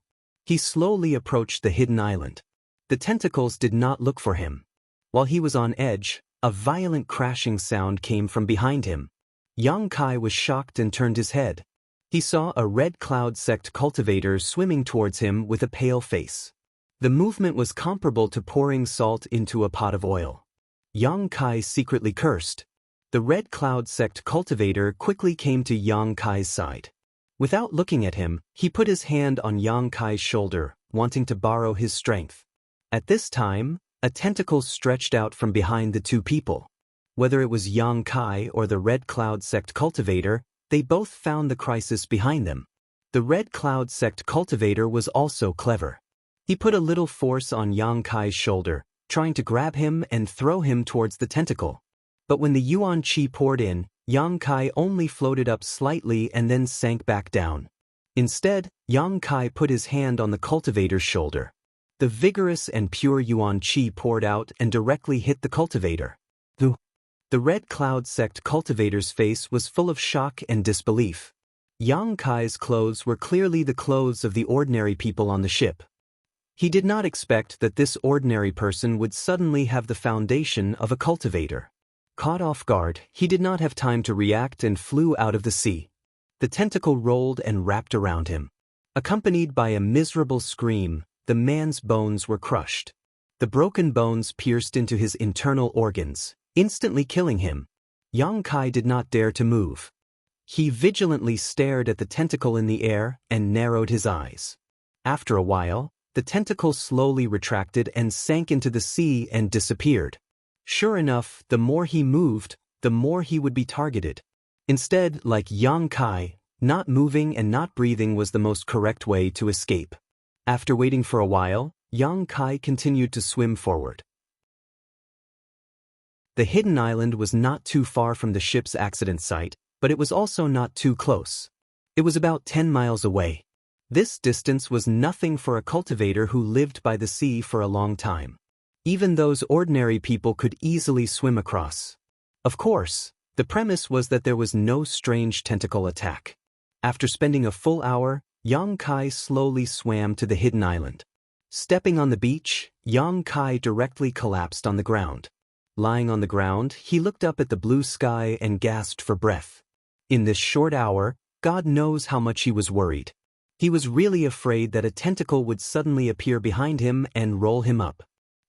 He slowly approached the hidden island. The tentacles did not look for him. While he was on edge, a violent crashing sound came from behind him. Yang Kai was shocked and turned his head. He saw a Red Cloud sect cultivator swimming towards him with a pale face. The movement was comparable to pouring salt into a pot of oil. Yang Kai secretly cursed. The Red Cloud sect cultivator quickly came to Yang Kai's side. Without looking at him, he put his hand on Yang Kai's shoulder, wanting to borrow his strength. At this time, a tentacle stretched out from behind the two people. Whether it was Yang Kai or the Red Cloud sect cultivator, they both found the crisis behind them. The Red Cloud sect cultivator was also clever. He put a little force on Yang Kai's shoulder, trying to grab him and throw him towards the tentacle. But when the Yuan Qi poured in, Yang Kai only floated up slightly and then sank back down. Instead, Yang Kai put his hand on the cultivator's shoulder. The vigorous and pure Yuan Qi poured out and directly hit the cultivator. The Red Cloud sect cultivator's face was full of shock and disbelief. Yang Kai's clothes were clearly the clothes of the ordinary people on the ship. He did not expect that this ordinary person would suddenly have the foundation of a cultivator. Caught off guard, he did not have time to react and flew out of the sea. The tentacle rolled and wrapped around him. Accompanied by a miserable scream, the man's bones were crushed. The broken bones pierced into his internal organs, instantly killing him. Yang Kai did not dare to move. He vigilantly stared at the tentacle in the air and narrowed his eyes. After a while, the tentacle slowly retracted and sank into the sea and disappeared. Sure enough, the more he moved, the more he would be targeted. Instead, like Yang Kai, not moving and not breathing was the most correct way to escape. After waiting for a while, Yang Kai continued to swim forward. The hidden island was not too far from the ship's accident site, but it was also not too close. It was about 10 miles away. This distance was nothing for a cultivator who lived by the sea for a long time. Even those ordinary people could easily swim across. Of course, the premise was that there was no strange tentacle attack. After spending a full hour, Yang Kai slowly swam to the hidden island. Stepping on the beach, Yang Kai directly collapsed on the ground. Lying on the ground, he looked up at the blue sky and gasped for breath. In this short hour, God knows how much he was worried. He was really afraid that a tentacle would suddenly appear behind him and roll him up.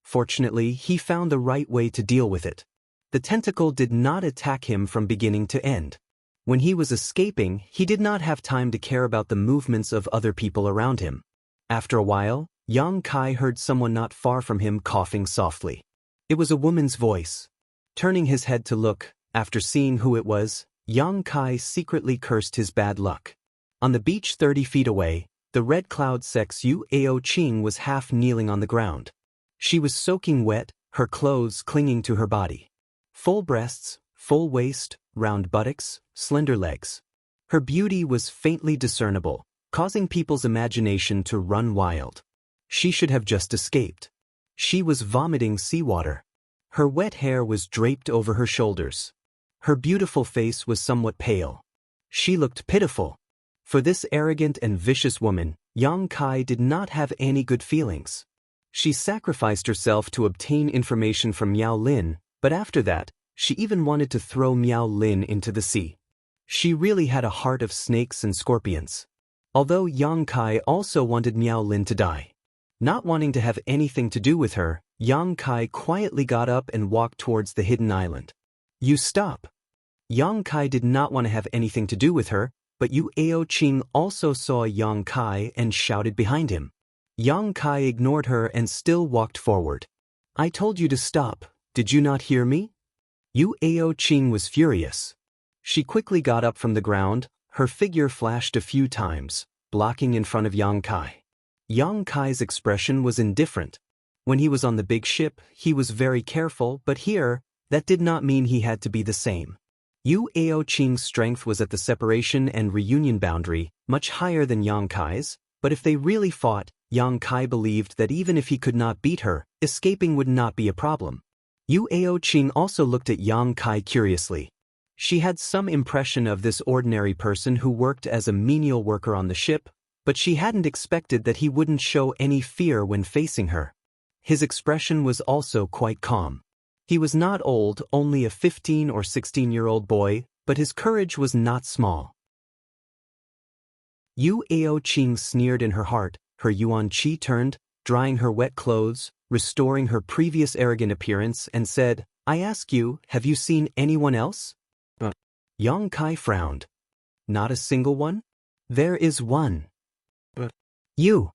Fortunately, he found the right way to deal with it. The tentacle did not attack him from beginning to end. When he was escaping, he did not have time to care about the movements of other people around him. After a while, Yang Kai heard someone not far from him coughing softly. It was a woman's voice. Turning his head to look, after seeing who it was, Yang Kai secretly cursed his bad luck. On the beach 30 feet away, the Red Cloud sect's Yu Ao Qing was half kneeling on the ground. She was soaking wet, her clothes clinging to her body. Full breasts, full waist, round buttocks, slender legs. Her beauty was faintly discernible, causing people's imagination to run wild. She should have just escaped. She was vomiting seawater. Her wet hair was draped over her shoulders. Her beautiful face was somewhat pale. She looked pitiful. For this arrogant and vicious woman, Yang Kai did not have any good feelings. She sacrificed herself to obtain information from Miao Lin, but after that, she even wanted to throw Miao Lin into the sea. She really had a heart of snakes and scorpions. Although Yang Kai also wanted Miao Lin to die. Not wanting to have anything to do with her, Yang Kai quietly got up and walked towards the hidden island. "You stop." Yang Kai did not want to have anything to do with her, but Yu Aoqing also saw Yang Kai and shouted behind him. Yang Kai ignored her and still walked forward. "I told you to stop, did you not hear me?" Yu Aoqing was furious. She quickly got up from the ground, her figure flashed a few times, blocking in front of Yang Kai. Yang Kai's expression was indifferent. When he was on the big ship, he was very careful, but here, that did not mean he had to be the same. Yu Aoqing's strength was at the separation and reunion boundary, much higher than Yang Kai's, but if they really fought, Yang Kai believed that even if he could not beat her, escaping would not be a problem. Yu Aoqing also looked at Yang Kai curiously. She had some impression of this ordinary person who worked as a menial worker on the ship, but she hadn't expected that he wouldn't show any fear when facing her. His expression was also quite calm. He was not old, only a 15 or 16-year-old boy, but his courage was not small. Yu Aoqing sneered in her heart, her yuan qi turned, drying her wet clothes, restoring her previous arrogant appearance, and said, "I ask you, have you seen anyone else?" Yang Kai frowned. "Not a single one?" "There is one." "But you."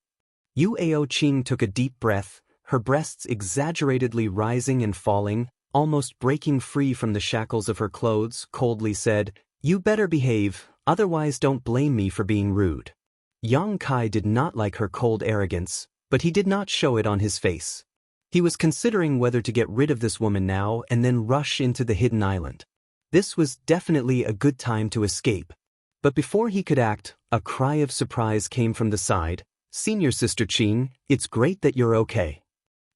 Yu Aoqing took a deep breath, her breasts exaggeratedly rising and falling, almost breaking free from the shackles of her clothes, coldly said, "You better behave, otherwise don't blame me for being rude." Yang Kai did not like her cold arrogance, but he did not show it on his face. He was considering whether to get rid of this woman now and then rush into the hidden island. This was definitely a good time to escape. But before he could act, a cry of surprise came from the side. "Senior Sister Qing, it's great that you're okay."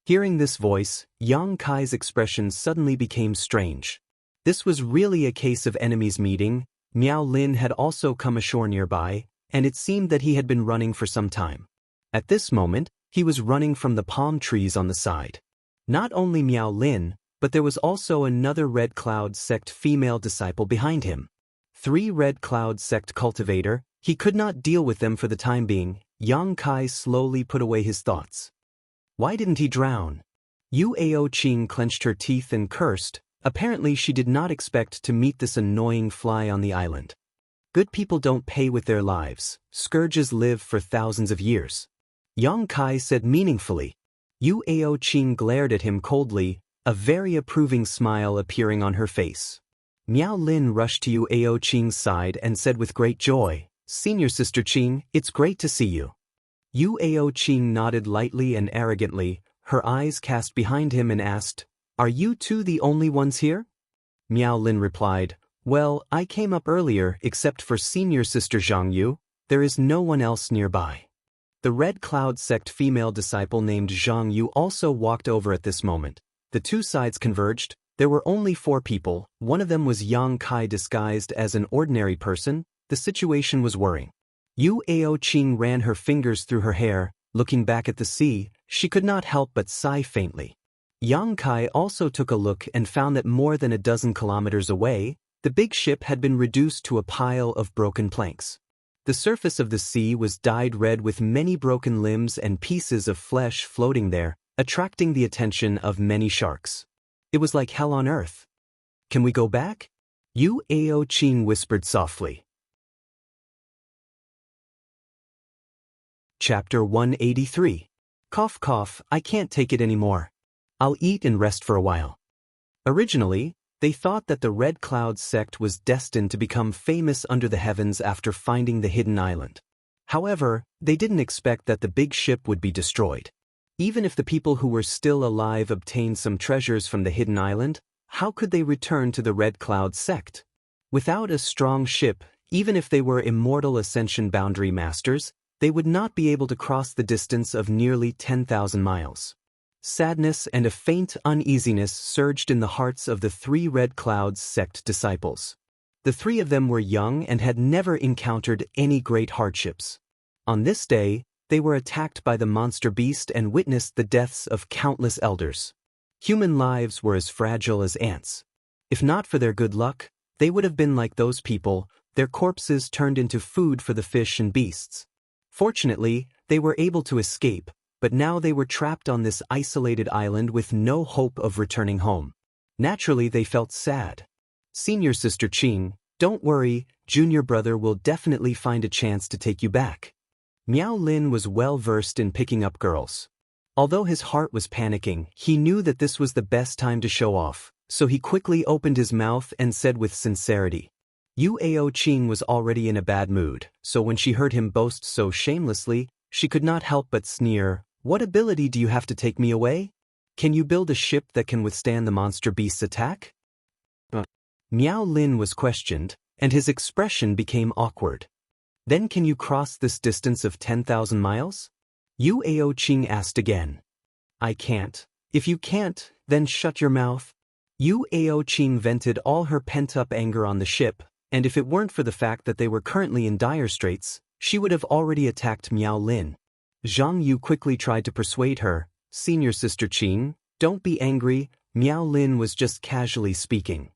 Hearing this voice, Yang Kai's expression suddenly became strange. This was really a case of enemies meeting. Miao Lin had also come ashore nearby, and it seemed that he had been running for some time. At this moment, he was running from the palm trees on the side. Not only Miao Lin, but there was also another Red Cloud sect female disciple behind him. 3 Red Cloud sect cultivator, he could not deal with them for the time being. Yang Kai slowly put away his thoughts. Why didn't he drown? Yu Aoqing clenched her teeth and cursed. Apparently she did not expect to meet this annoying fly on the island. Good people don't pay with their lives. Scourges live for thousands of years. Yang Kai said meaningfully. Yu Aoqing glared at him coldly, a very approving smile appearing on her face. Miao Lin rushed to Yu Aoqing's side and said with great joy, "Senior Sister Qing, it's great to see you." Yu Aoqing nodded lightly and arrogantly, her eyes cast behind him and asked, "Are you two the only ones here?" Miao Lin replied, "Well, I came up earlier except for Senior Sister Zhang Yu, there is no one else nearby." The Red Cloud sect female disciple named Zhang Yu also walked over at this moment. The two sides converged. There were only 4 people, one of them was Yang Kai disguised as an ordinary person. The situation was worrying. Yu Aoqing ran her fingers through her hair, looking back at the sea, she could not help but sigh faintly. Yang Kai also took a look and found that more than a dozen kilometers away, the big ship had been reduced to a pile of broken planks. The surface of the sea was dyed red with many broken limbs and pieces of flesh floating there, attracting the attention of many sharks. It was like hell on earth. "Can we go back?" Yu Aoqing whispered softly. Chapter 183. Cough cough, I can't take it anymore. I'll eat and rest for a while. Originally, they thought that the Red Cloud sect was destined to become famous under the heavens after finding the hidden island. However, they didn't expect that the big ship would be destroyed. Even if the people who were still alive obtained some treasures from the hidden island, how could they return to the Red Cloud sect? Without a strong ship, even if they were immortal ascension boundary masters, they would not be able to cross the distance of nearly 10,000 miles. Sadness and a faint uneasiness surged in the hearts of the 3 Red Cloud sect disciples. The 3 of them were young and had never encountered any great hardships. On this day, they were attacked by the monster beast and witnessed the deaths of countless elders. Human lives were as fragile as ants. If not for their good luck, they would have been like those people, their corpses turned into food for the fish and beasts. Fortunately, they were able to escape, but now they were trapped on this isolated island with no hope of returning home. Naturally, they felt sad. Senior sister Qing, don't worry, junior brother will definitely find a chance to take you back. Miao Lin was well versed in picking up girls. Although his heart was panicking, he knew that this was the best time to show off, so he quickly opened his mouth and said with sincerity. Yuao Qing was already in a bad mood, so when she heard him boast so shamelessly, she could not help but sneer. What ability do you have to take me away? Can you build a ship that can withstand the monster beast's attack? Miao Lin was questioned, and his expression became awkward. Then can you cross this distance of 10,000 miles? Yuao Qing asked again. I can't. If you can't, then shut your mouth. Yuao Qing vented all her pent-up anger on the ship, and if it weren't for the fact that they were currently in dire straits, she would have already attacked Miao Lin. Zhang Yu quickly tried to persuade her. Senior sister Qing, don't be angry, Miao Lin was just casually speaking.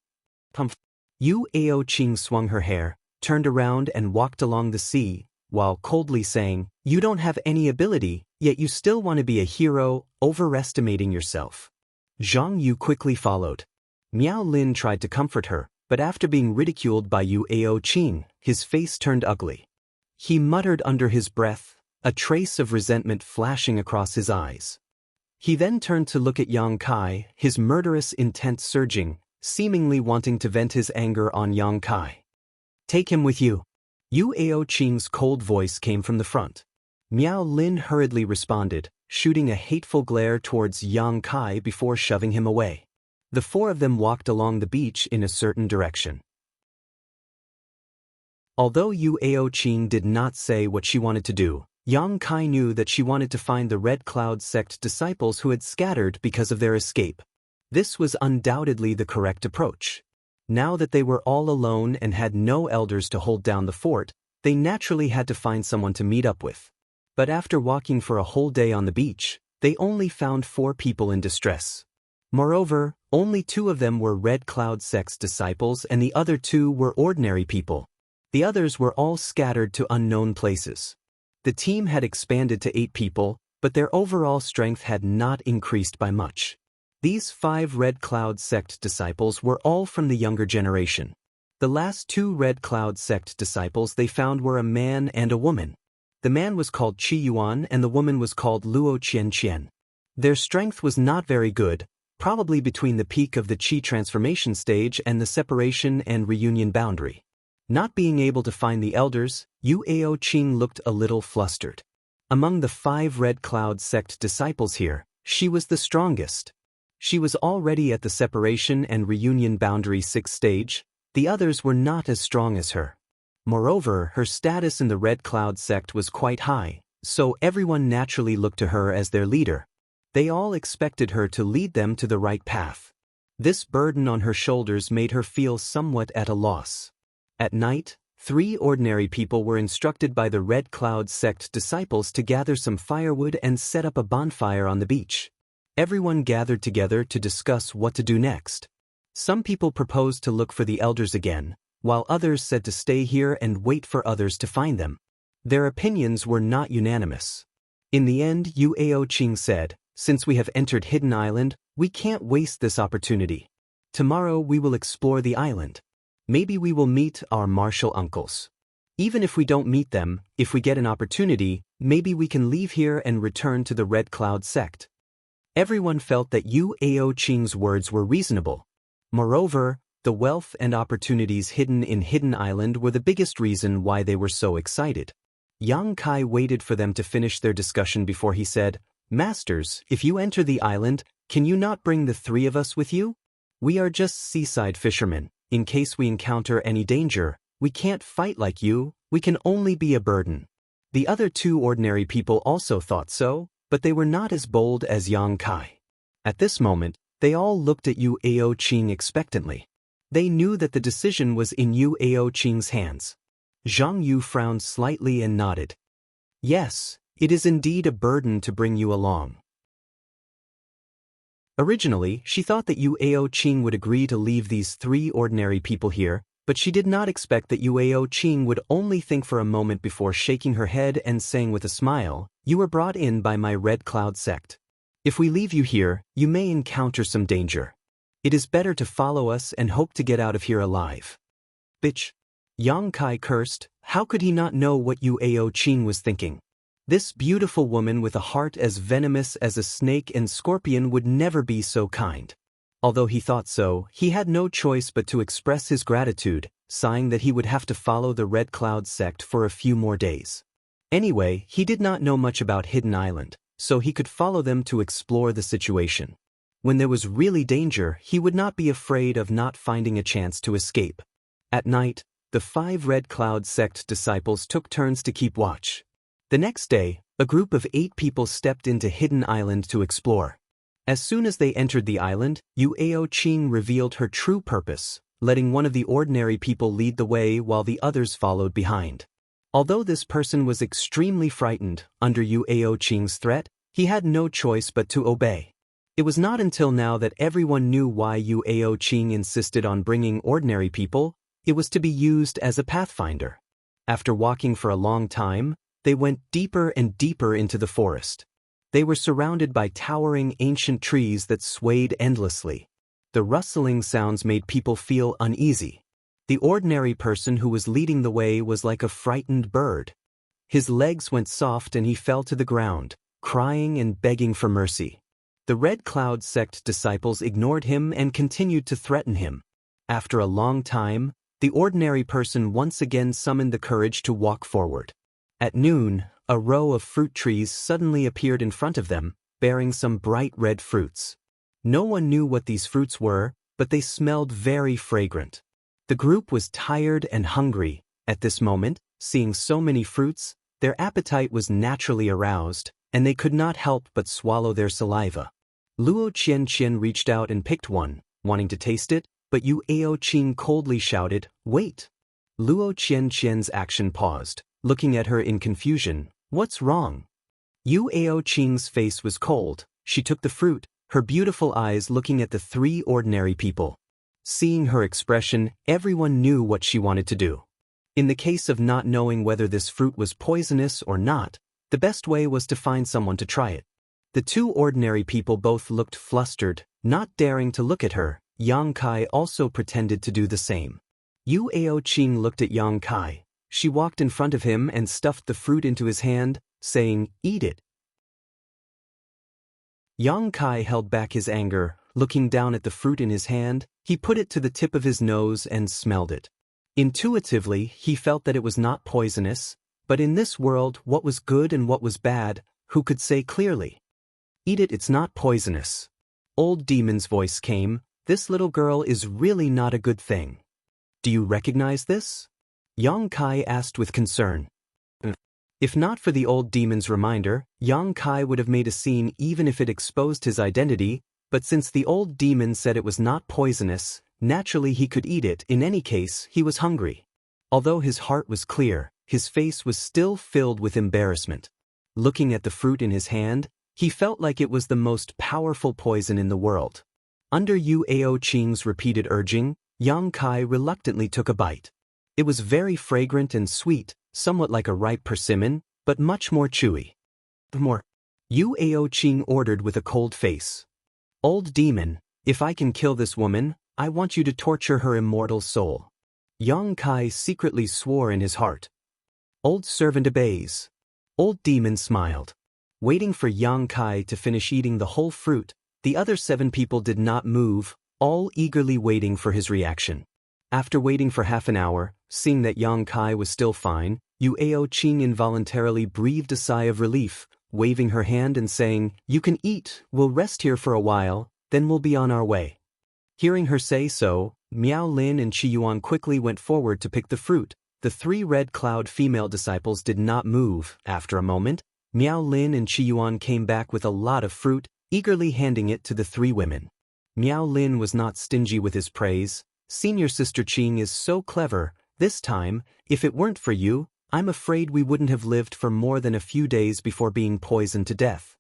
Yuao Qing swung her hair, turned around and walked along the sea, while coldly saying, you don't have any ability, yet you still want to be a hero, overestimating yourself. Zhang Yu quickly followed. Miao Lin tried to comfort her, but after being ridiculed by Yuao Qing, his face turned ugly. He muttered under his breath, a trace of resentment flashing across his eyes. He then turned to look at Yang Kai, his murderous intent surging, seemingly wanting to vent his anger on Yang Kai. Take him with you. Yuao Qing's cold voice came from the front. Miao Lin hurriedly responded, shooting a hateful glare towards Yang Kai before shoving him away. The four of them walked along the beach in a certain direction. Although Yuao Qing did not say what she wanted to do, Yang Kai knew that she wanted to find the Red Cloud sect disciples who had scattered because of their escape. This was undoubtedly the correct approach. Now that they were all alone and had no elders to hold down the fort, they naturally had to find someone to meet up with. But after walking for a whole day on the beach, they only found 4 people in distress. Moreover, only 2 of them were Red Cloud sect's disciples and the other 2 were ordinary people. The others were all scattered to unknown places. The team had expanded to 8 people, but their overall strength had not increased by much. These 5 Red Cloud sect disciples were all from the younger generation. The last 2 Red Cloud sect disciples they found were a man and a woman. The man was called Qi Yuan and the woman was called Luo Qianqian. Their strength was not very good, probably between the peak of the Qi transformation stage and the separation and reunion boundary. Not being able to find the elders, Yuao Qing looked a little flustered. Among the 5 Red Cloud sect disciples here, she was the strongest. She was already at the separation and reunion boundary 6th stage, the others were not as strong as her. Moreover, her status in the Red Cloud sect was quite high, so everyone naturally looked to her as their leader. They all expected her to lead them to the right path. This burden on her shoulders made her feel somewhat at a loss. At night, 3 ordinary people were instructed by the Red Cloud sect disciples to gather some firewood and set up a bonfire on the beach. Everyone gathered together to discuss what to do next. Some people proposed to look for the elders again, while others said to stay here and wait for others to find them. Their opinions were not unanimous. In the end, Yuao Qing said, since we have entered Hidden Island, we can't waste this opportunity. Tomorrow we will explore the island. Maybe we will meet our martial uncles. Even if we don't meet them, if we get an opportunity, maybe we can leave here and return to the Red Cloud sect. Everyone felt that Yuao Qing's words were reasonable. Moreover, the wealth and opportunities hidden in Hidden Island were the biggest reason why they were so excited. Yang Kai waited for them to finish their discussion before he said, Masters, if you enter the island, can you not bring the 3 of us with you? We are just seaside fishermen. In case we encounter any danger, we can't fight like you, we can only be a burden. The other 2 ordinary people also thought so, but they were not as bold as Yang Kai. At this moment, they all looked at Yuao Qing expectantly. They knew that the decision was in Yuao Qing's hands. Zhang Yu frowned slightly and nodded. Yes, it is indeed a burden to bring you along. Originally, she thought that Yuao Qing would agree to leave these 3 ordinary people here, but she did not expect that Yuao Qing would only think for a moment before shaking her head and saying with a smile, You were brought in by my Red Cloud sect. If we leave you here, you may encounter some danger. It is better to follow us and hope to get out of here alive. Bitch. Yang Kai cursed. How could he not know what Yu Ao-ching was thinking? This beautiful woman with a heart as venomous as a snake and scorpion would never be so kind. Although he thought so, he had no choice but to express his gratitude, sighing that he would have to follow the Red Cloud sect for a few more days. Anyway, he did not know much about Hidden Island, so he could follow them to explore the situation. When there was really danger, he would not be afraid of not finding a chance to escape. At night, the 5 Red Cloud sect disciples took turns to keep watch. The next day, a group of 8 people stepped into Hidden Island to explore. As soon as they entered the island, Yu Ao-ching revealed her true purpose, letting one of the ordinary people lead the way while the others followed behind. Although this person was extremely frightened under Yu Ao-ching's threat, he had no choice but to obey. It was not until now that everyone knew why Yu Ao-ching insisted on bringing ordinary people. It was to be used as a pathfinder. After walking for a long time, they went deeper and deeper into the forest. They were surrounded by towering ancient trees that swayed endlessly. The rustling sounds made people feel uneasy. The ordinary person who was leading the way was like a frightened bird. His legs went soft and he fell to the ground, crying and begging for mercy. The Red Cloud sect disciples ignored him and continued to threaten him. After a long time, the ordinary person once again summoned the courage to walk forward. At noon, a row of fruit trees suddenly appeared in front of them, bearing some bright red fruits. No one knew what these fruits were, but they smelled very fragrant. The group was tired and hungry. At this moment, seeing so many fruits, their appetite was naturally aroused, and they could not help but swallow their saliva. Luo Qianqian reached out and picked one, wanting to taste it, but Yu Ao-ching coldly shouted, "Wait!" Luo Qianqian's action paused, looking at her in confusion. "What's wrong?" Yu Ao-ching's face was cold. She took the fruit, her beautiful eyes looking at the 3 ordinary people. Seeing her expression, everyone knew what she wanted to do. In the case of not knowing whether this fruit was poisonous or not, the best way was to find someone to try it. The 2 ordinary people both looked flustered, not daring to look at her. Yang Kai also pretended to do the same. Yu Ao-ching looked at Yang Kai. She walked in front of him and stuffed the fruit into his hand, saying, "Eat it." Yang Kai held back his anger. Looking down at the fruit in his hand, he put it to the tip of his nose and smelled it. Intuitively, he felt that it was not poisonous, but in this world, what was good and what was bad, who could say clearly? "Eat it, it's not poisonous." Old Demon's voice came. "This little girl is really not a good thing. Do you recognize this?" Yang Kai asked with concern. If not for the old demon's reminder, Yang Kai would have made a scene even if it exposed his identity, but since the old demon said it was not poisonous, naturally he could eat it. In any case, he was hungry. Although his heart was clear, his face was still filled with embarrassment. Looking at the fruit in his hand, he felt like it was the most powerful poison in the world. Under Yu Ao-ching's repeated urging, Yang Kai reluctantly took a bite. It was very fragrant and sweet, somewhat like a ripe persimmon, but much more chewy. "More," Yu Ao-ching ordered with a cold face. "Old demon, if I can kill this woman, I want you to torture her immortal soul." Yang Kai secretly swore in his heart. Old servant obeys. Old demon smiled. Waiting for Yang Kai to finish eating the whole fruit, the other 7 people did not move, all eagerly waiting for his reaction. After waiting for half an hour, seeing that Yang Kai was still fine, Yu Ao-ching involuntarily breathed a sigh of relief, waving her hand and saying, "You can eat, we'll rest here for a while, then we'll be on our way." Hearing her say so, Miao Lin and Qi Yuan quickly went forward to pick the fruit. The 3 Red Cloud female disciples did not move. After a moment, Miao Lin and Qi Yuan came back with a lot of fruit, eagerly handing it to the 3 women. Miao Lin was not stingy with his praise. "Senior Sister Qing is so clever. This time, if it weren't for you, I'm afraid we wouldn't have lived for more than a few days before being poisoned to death."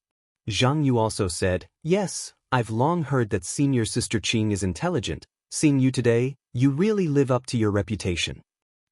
Zhang Yu also said, "Yes, I've long heard that Senior Sister Qing is intelligent. Seeing you today, you really live up to your reputation."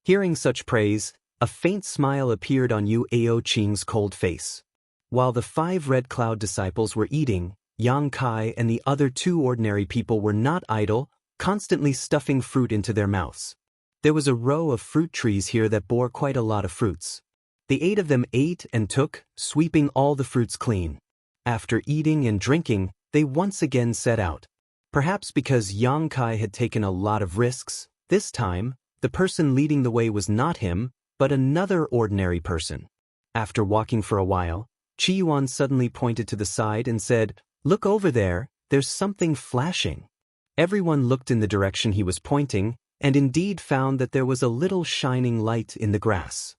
Hearing such praise, a faint smile appeared on Yu Ao-ching's cold face. While the 5 Red Cloud disciples were eating, Yang Kai and the other two ordinary people were not idle, constantly stuffing fruit into their mouths. There was a row of fruit trees here that bore quite a lot of fruits. The 8 of them ate and took, sweeping all the fruits clean. After eating and drinking, they once again set out. Perhaps because Yang Kai had taken a lot of risks, this time, the person leading the way was not him, but another ordinary person. After walking for a while, Qiyuan suddenly pointed to the side and said, "Look over there, there's something flashing." Everyone looked in the direction he was pointing, and indeed found that there was a little shining light in the grass.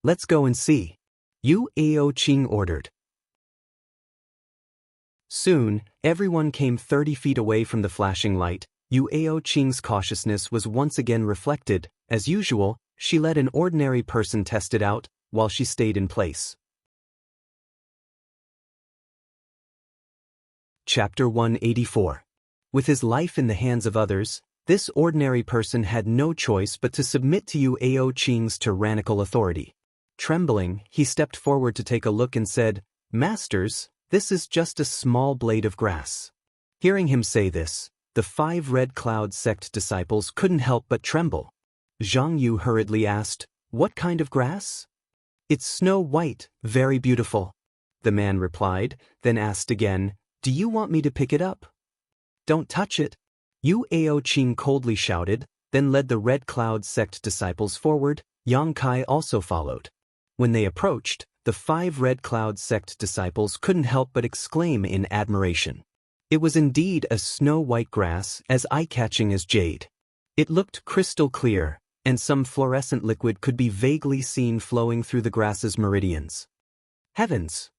"Let's go and see," Yu Aoqing ordered. Soon, everyone came 30 feet away from the flashing light. Yu Aoqing's cautiousness was once again reflected. As usual, she let an ordinary person test it out, while she stayed in place. Chapter 184. With his life in the hands of others, this ordinary person had no choice but to submit to Yu Aoqing's tyrannical authority. Trembling, he stepped forward to take a look and said, "Masters, this is just a small blade of grass." Hearing him say this, the 5 Red Cloud sect disciples couldn't help but tremble. Zhang Yu hurriedly asked, "What kind of grass?" "It's snow white, very beautiful," the man replied, then asked again, "Do you want me to pick it up?" "Don't touch it," Yu Aoqing coldly shouted, then led the Red Cloud sect disciples forward. Yang Kai also followed. When they approached, the 5 Red Cloud sect disciples couldn't help but exclaim in admiration. It was indeed a snow-white grass, as eye-catching as jade. It looked crystal clear, and some fluorescent liquid could be vaguely seen flowing through the grass's meridians. "Heavens!"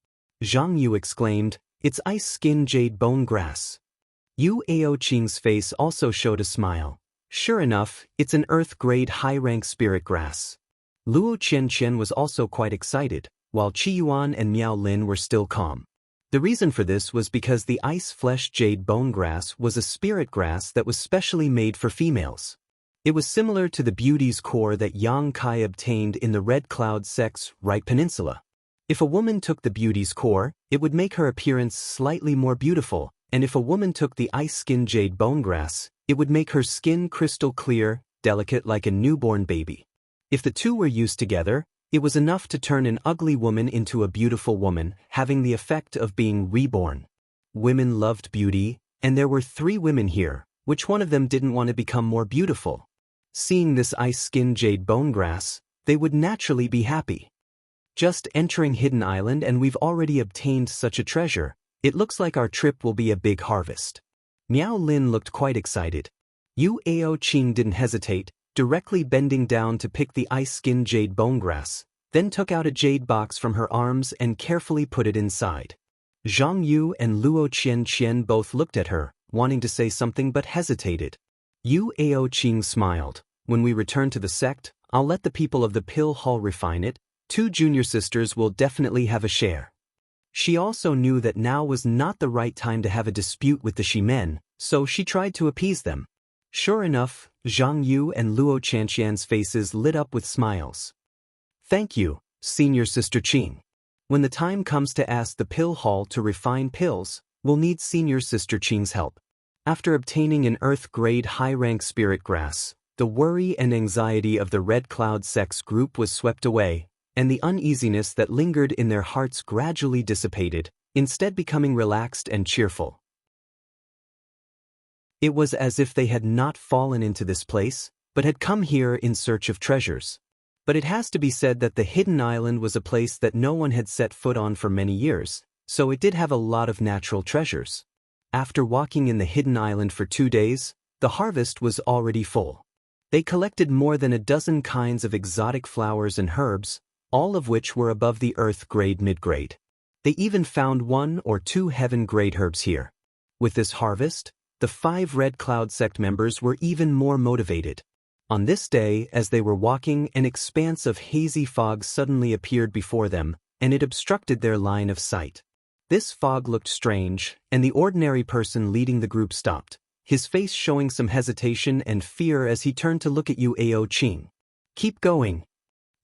Zhang Yu exclaimed, "It's ice-skin jade bone grass." Yu Aoqing's face also showed a smile. Sure enough, it's an earth-grade high-rank spirit grass. Luo Qianqian was also quite excited, while Qiyuan and Miao Lin were still calm. The reason for this was because the ice-flesh jade bone grass was a spirit grass that was specially made for females. It was similar to the beauty's core that Yang Kai obtained in the Red Cloud sect's right peninsula. If a woman took the beauty's core, it would make her appearance slightly more beautiful, and if a woman took the ice-skin jade bone grass, it would make her skin crystal clear, delicate like a newborn baby. If the two were used together, it was enough to turn an ugly woman into a beautiful woman, having the effect of being reborn. Women loved beauty, and there were 3 women here. Which one of them didn't want to become more beautiful? Seeing this ice-skin jade bone grass, they would naturally be happy. Just entering Hidden Island and we've already obtained such a treasure. It looks like our trip will be a big harvest. Miao Lin looked quite excited. Yu Aoqing didn't hesitate, directly bending down to pick the ice-skin jade bone grass, then took out a jade box from her arms and carefully put it inside. Zhang Yu and Luo Qianqian both looked at her, wanting to say something but hesitated. Yu Aoqing smiled. "When we return to the sect, I'll let the people of the Pill Hall refine it. 2 junior sisters will definitely have a share." She also knew that now was not the right time to have a dispute with the Shimen, so she tried to appease them. Sure enough, Zhang Yu and Luo Qianqian's faces lit up with smiles. "Thank you, Senior Sister Qing. When the time comes to ask the Pill Hall to refine pills, we'll need Senior Sister Qing's help." After obtaining an earth-grade high-rank spirit grass, the worry and anxiety of the Red Cloud sect's group was swept away, and the uneasiness that lingered in their hearts gradually dissipated, instead becoming relaxed and cheerful. It was as if they had not fallen into this place, but had come here in search of treasures. But it has to be said that the Hidden Island was a place that no one had set foot on for many years, so it did have a lot of natural treasures. After walking in the Hidden Island for 2 days, the harvest was already full. They collected more than a dozen kinds of exotic flowers and herbs, all of which were above the earth-grade mid-grade. They even found 1 or 2 heaven-grade herbs here. With this harvest, the 5 Red Cloud sect members were even more motivated. On this day, as they were walking, an expanse of hazy fog suddenly appeared before them, and it obstructed their line of sight. This fog looked strange, and the ordinary person leading the group stopped, his face showing some hesitation and fear as he turned to look at Yu Aoqing. "Keep going."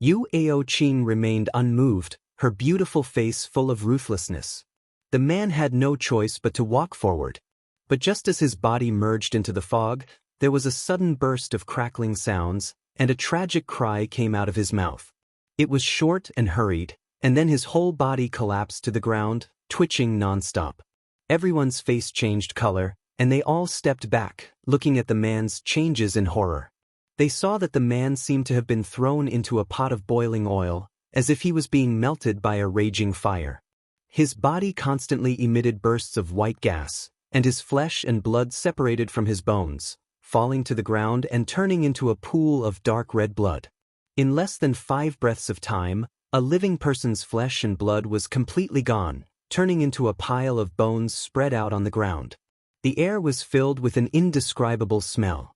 Yu Aoqing remained unmoved, her beautiful face full of ruthlessness. The man had no choice but to walk forward. But just as his body merged into the fog, there was a sudden burst of crackling sounds, and a tragic cry came out of his mouth. It was short and hurried, and then his whole body collapsed to the ground, twitching non-stop. Everyone's face changed color, and they all stepped back, looking at the man's changes in horror. They saw that the man seemed to have been thrown into a pot of boiling oil, as if he was being melted by a raging fire. His body constantly emitted bursts of white gas, and his flesh and blood separated from his bones, falling to the ground and turning into a pool of dark red blood. In less than 5 breaths of time, a living person's flesh and blood was completely gone, turning into a pile of bones spread out on the ground. The air was filled with an indescribable smell.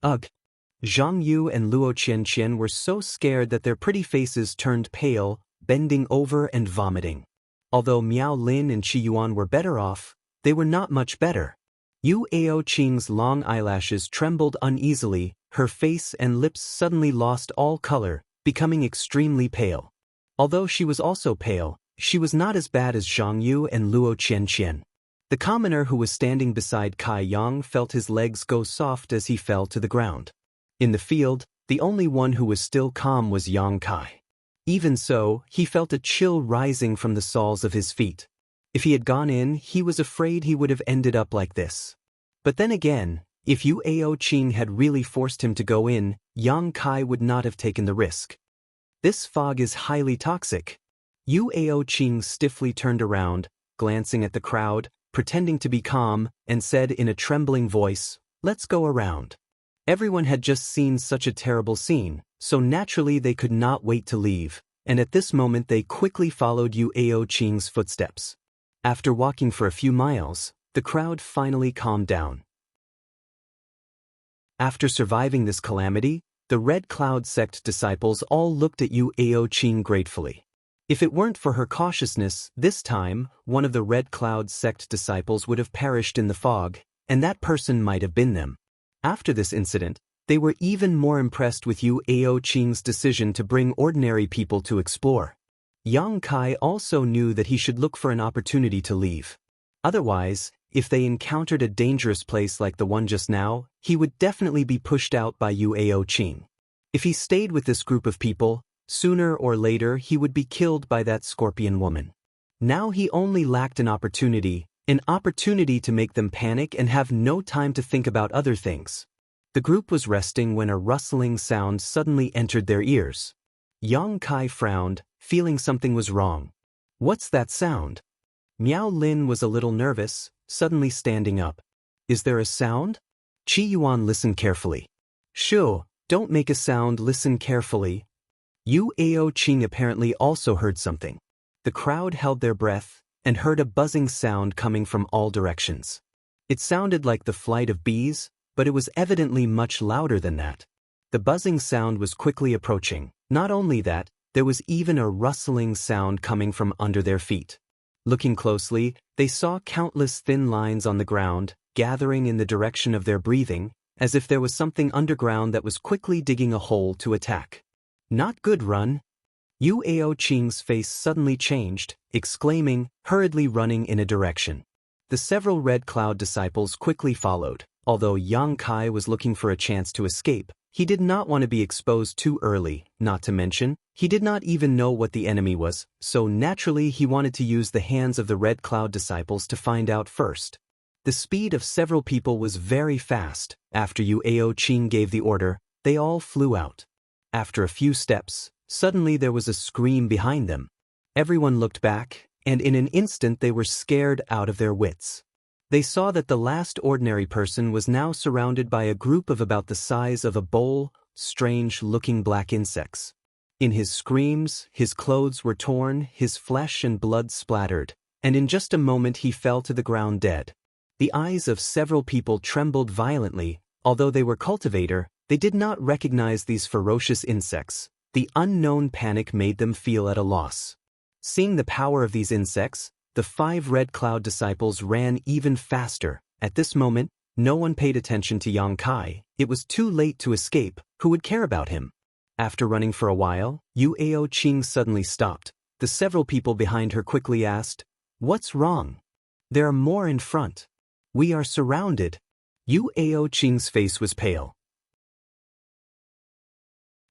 Ugh! Zhang Yu and Luo Qianqian were so scared that their pretty faces turned pale, bending over and vomiting. Although Miao Lin and Qi Yuan were better off, they were not much better. Yu Aoqing's long eyelashes trembled uneasily, her face and lips suddenly lost all color, becoming extremely pale. Although she was also pale, she was not as bad as Zhang Yu and Luo Qianqian. The commoner who was standing beside Kai Yang felt his legs go soft as he fell to the ground. In the field, the only one who was still calm was Yang Kai. Even so, he felt a chill rising from the soles of his feet. If he had gone in, he was afraid he would have ended up like this. But then again, if Yu Aoqing had really forced him to go in, Yang Kai would not have taken the risk. This fog is highly toxic. Yu Aoqing stiffly turned around, glancing at the crowd, pretending to be calm, and said in a trembling voice, "Let's go around." Everyone had just seen such a terrible scene, so naturally they could not wait to leave, and at this moment they quickly followed Yu Aoqing's footsteps. After walking for a few miles, the crowd finally calmed down. After surviving this calamity, the Red Cloud sect disciples all looked at Yu Aoqing gratefully. If it weren't for her cautiousness, this time, one of the Red Cloud sect disciples would have perished in the fog, and that person might have been them. After this incident, they were even more impressed with Yu Aoqing's decision to bring ordinary people to explore. Yang Kai also knew that he should look for an opportunity to leave. Otherwise, if they encountered a dangerous place like the one just now, he would definitely be pushed out by Yu Aoqing. If he stayed with this group of people, sooner or later he would be killed by that scorpion woman. Now he only lacked an opportunity to make them panic and have no time to think about other things. The group was resting when a rustling sound suddenly entered their ears. Yang Kai frowned, feeling something was wrong. "What's that sound?" Miao Lin was a little nervous, suddenly standing up. "Is there a sound?" Qi Yuan listened carefully. "Shoo, don't make a sound, listen carefully." Yu Aoqing apparently also heard something. The crowd held their breath and heard a buzzing sound coming from all directions. It sounded like the flight of bees, but it was evidently much louder than that. The buzzing sound was quickly approaching. Not only that, there was even a rustling sound coming from under their feet. Looking closely, they saw countless thin lines on the ground, gathering in the direction of their breathing, as if there was something underground that was quickly digging a hole to attack. "Not good, run." Yu Aoqing's face suddenly changed, exclaiming, hurriedly running in a direction. The several Red Cloud disciples quickly followed. Although Yang Kai was looking for a chance to escape, he did not want to be exposed too early, not to mention, he did not even know what the enemy was, so naturally he wanted to use the hands of the Red Cloud disciples to find out first. The speed of several people was very fast. After Yu Aoqing gave the order, they all flew out. After a few steps, suddenly there was a scream behind them. Everyone looked back, and in an instant they were scared out of their wits. They saw that the last ordinary person was now surrounded by a group of about the size of a bowl, strange-looking black insects. In his screams, his clothes were torn, his flesh and blood splattered, and in just a moment he fell to the ground dead. The eyes of several people trembled violently. Although they were cultivator, they did not recognize these ferocious insects. The unknown panic made them feel at a loss. Seeing the power of these insects, the 5 Red Cloud disciples ran even faster. At this moment, no one paid attention to Yang Kai. It was too late to escape. Who would care about him? After running for a while, Yu Aoqing suddenly stopped. The several people behind her quickly asked, What's wrong? There are more in front. We are surrounded. Yu Aoqing's face was pale.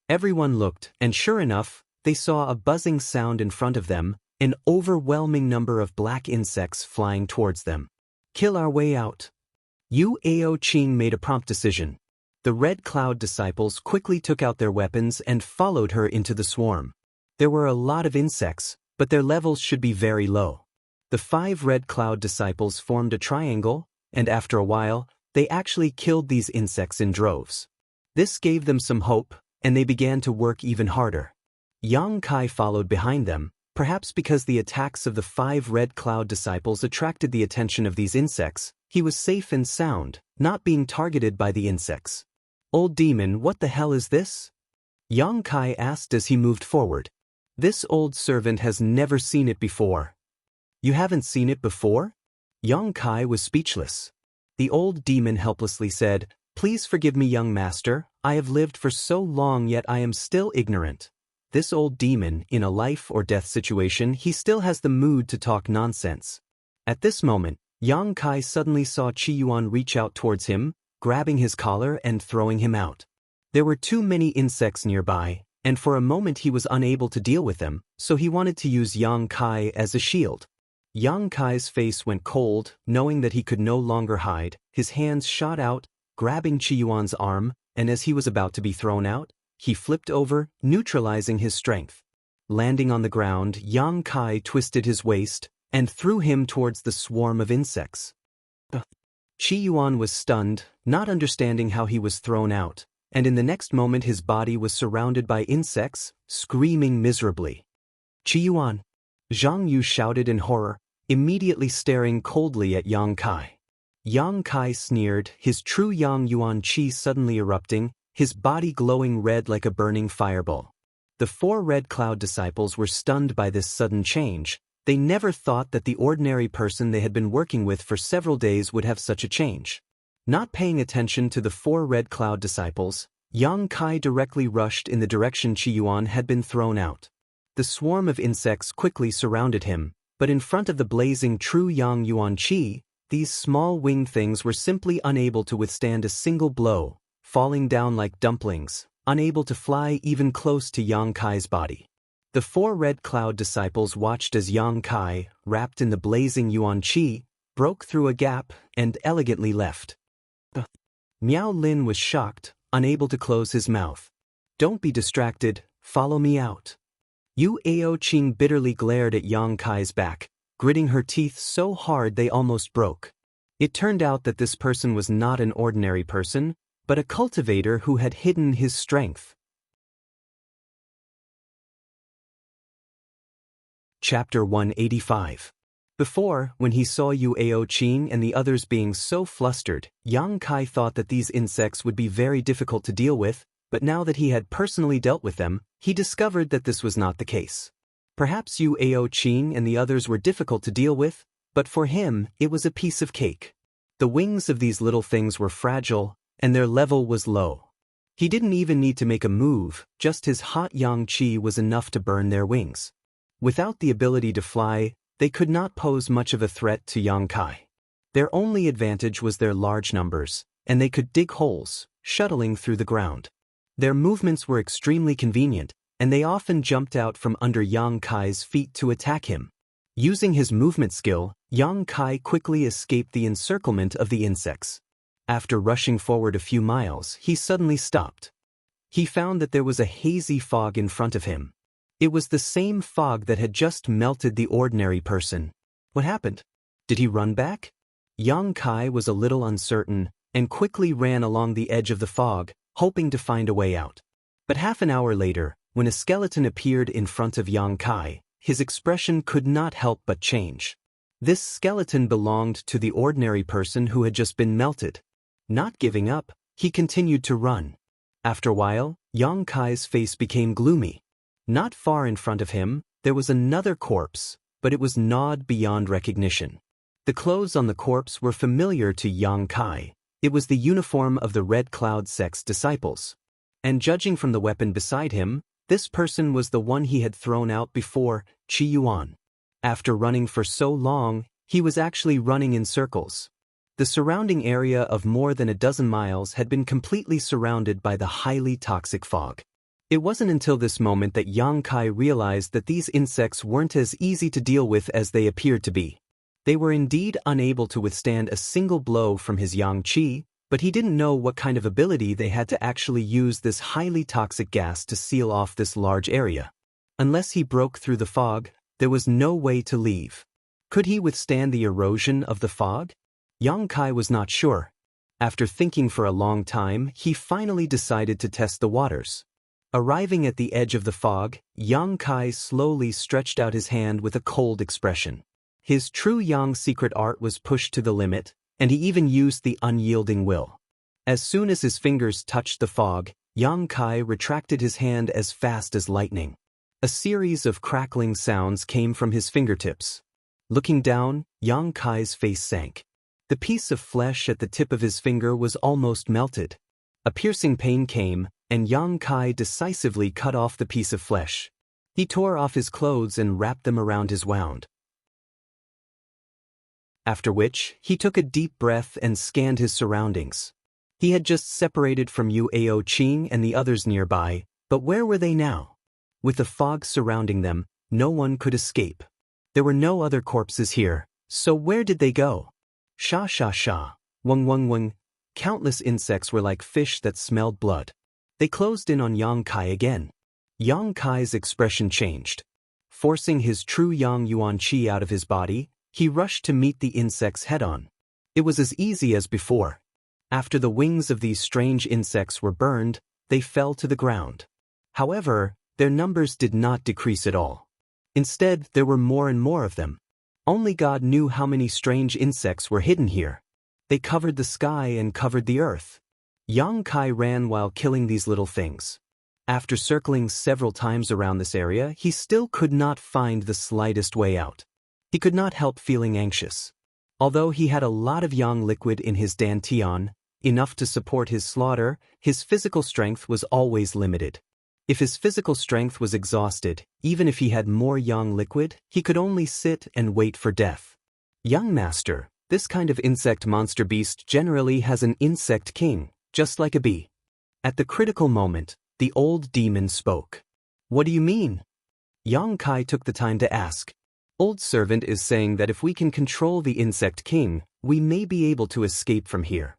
Everyone looked, and sure enough, they saw a buzzing sound in front of them, an overwhelming number of black insects flying towards them. Kill our way out. Yu Aoqing made a prompt decision. The Red Cloud disciples quickly took out their weapons and followed her into the swarm. There were a lot of insects, but their levels should be very low. The 5 Red Cloud disciples formed a triangle, and after a while, they actually killed these insects in droves. This gave them some hope, and they began to work even harder. Yang Kai followed behind them, perhaps because the attacks of the 5 Red Cloud disciples attracted the attention of these insects. He was safe and sound, not being targeted by the insects. Old demon, what the hell is this? Yang Kai asked as he moved forward. This old servant has never seen it before. You haven't seen it before? Yang Kai was speechless. The old demon helplessly said, Please forgive me, young master, I have lived for so long yet I am still ignorant. This old demon, in a life or death situation, he still has the mood to talk nonsense. At this moment, Yang Kai suddenly saw Qi Yuan reach out towards him, grabbing his collar and throwing him out. There were too many insects nearby, and for a moment he was unable to deal with them, so he wanted to use Yang Kai as a shield. Yang Kai's face went cold, knowing that he could no longer hide. His hands shot out, grabbing Qi Yuan's arm, and as he was about to be thrown out, he flipped over, neutralizing his strength. Landing on the ground, Yang Kai twisted his waist and threw him towards the swarm of insects. Qi Yuan was stunned, not understanding how he was thrown out, and in the next moment his body was surrounded by insects, screaming miserably. Qi Yuan! Zhang Yu shouted in horror, immediately staring coldly at Yang Kai. Yang Kai sneered, his true Yang Yuan Qi suddenly erupting, his body glowing red like a burning fireball. The 4 Red Cloud disciples were stunned by this sudden change. They never thought that the ordinary person they had been working with for several days would have such a change. Not paying attention to the 4 Red Cloud disciples, Yang Kai directly rushed in the direction Qi Yuan had been thrown out. The swarm of insects quickly surrounded him, but in front of the blazing true Yang Yuan Qi, these small winged things were simply unable to withstand a single blow, falling down like dumplings, unable to fly even close to Yang Kai's body. The 4 Red Cloud disciples watched as Yang Kai, wrapped in the blazing Yuan Qi, broke through a gap and elegantly left. Miao Lin was shocked, unable to close his mouth. Don't be distracted, follow me out. Yu Aoqing bitterly glared at Yang Kai's back, gritting her teeth so hard they almost broke. It turned out that this person was not an ordinary person, but a cultivator who had hidden his strength. Chapter 185. Before, when he saw Yu Aoqing and the others being so flustered, Yang Kai thought that these insects would be very difficult to deal with, but now that he had personally dealt with them, he discovered that this was not the case. Perhaps Yu Aoqing and the others were difficult to deal with, but for him, it was a piece of cake. The wings of these little things were fragile, and their level was low. He didn't even need to make a move, just his hot Yang Qi was enough to burn their wings. Without the ability to fly, they could not pose much of a threat to Yang Kai. Their only advantage was their large numbers, and they could dig holes, shuttling through the ground. Their movements were extremely convenient, and they often jumped out from under Yang Kai's feet to attack him. Using his movement skill, Yang Kai quickly escaped the encirclement of the insects. After rushing forward a few miles, he suddenly stopped. He found that there was a hazy fog in front of him. It was the same fog that had just melted the ordinary person. What happened? Did he run back? Yang Kai was a little uncertain, and quickly ran along the edge of the fog, hoping to find a way out. But half an hour later, when a skeleton appeared in front of Yang Kai, his expression could not help but change. This skeleton belonged to the ordinary person who had just been melted. Not giving up, he continued to run. After a while, Yang Kai's face became gloomy. Not far in front of him, there was another corpse, but it was gnawed beyond recognition. The clothes on the corpse were familiar to Yang Kai. It was the uniform of the Red Cloud sect's disciples. And judging from the weapon beside him, this person was the one he had thrown out before, Qi Yuan. After running for so long, he was actually running in circles. The surrounding area of more than a dozen miles had been completely surrounded by the highly toxic fog. It wasn't until this moment that Yang Kai realized that these insects weren't as easy to deal with as they appeared to be. They were indeed unable to withstand a single blow from his Yang Qi, but he didn't know what kind of ability they had to actually use this highly toxic gas to seal off this large area. Unless he broke through the fog, there was no way to leave. Could he withstand the erosion of the fog? Yang Kai was not sure. After thinking for a long time, he finally decided to test the waters. Arriving at the edge of the fog, Yang Kai slowly stretched out his hand with a cold expression. His true Yang secret art was pushed to the limit, and he even used the unyielding will. As soon as his fingers touched the fog, Yang Kai retracted his hand as fast as lightning. A series of crackling sounds came from his fingertips. Looking down, Yang Kai's face sank. The piece of flesh at the tip of his finger was almost melted. A piercing pain came, and Yang Kai decisively cut off the piece of flesh. He tore off his clothes and wrapped them around his wound. After which, he took a deep breath and scanned his surroundings. He had just separated from Yu Ao Qing and the others nearby, but where were they now? With the fog surrounding them, no one could escape. There were no other corpses here, so where did they go? Sha sha sha, wung wung wung. Countless insects were like fish that smelled blood. They closed in on Yang Kai again. Yang Kai's expression changed. Forcing his true Yang Yuan Qi out of his body, he rushed to meet the insects head-on. It was as easy as before. After the wings of these strange insects were burned, they fell to the ground. However, their numbers did not decrease at all. Instead, there were more and more of them. Only God knew how many strange insects were hidden here. They covered the sky and covered the earth. Yang Kai ran while killing these little things. After circling several times around this area, he still could not find the slightest way out. He could not help feeling anxious. Although he had a lot of Yang liquid in his dantian, enough to support his slaughter, his physical strength was always limited. If his physical strength was exhausted, even if he had more Yang liquid, he could only sit and wait for death. Young Master, this kind of insect monster beast generally has an insect king, just like a bee. At the critical moment, the old demon spoke. What do you mean? Yang Kai took the time to ask. Old servant is saying that if we can control the insect king, we may be able to escape from here.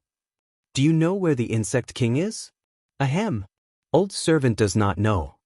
Do you know where the insect king is? Ahem. Old servant does not know.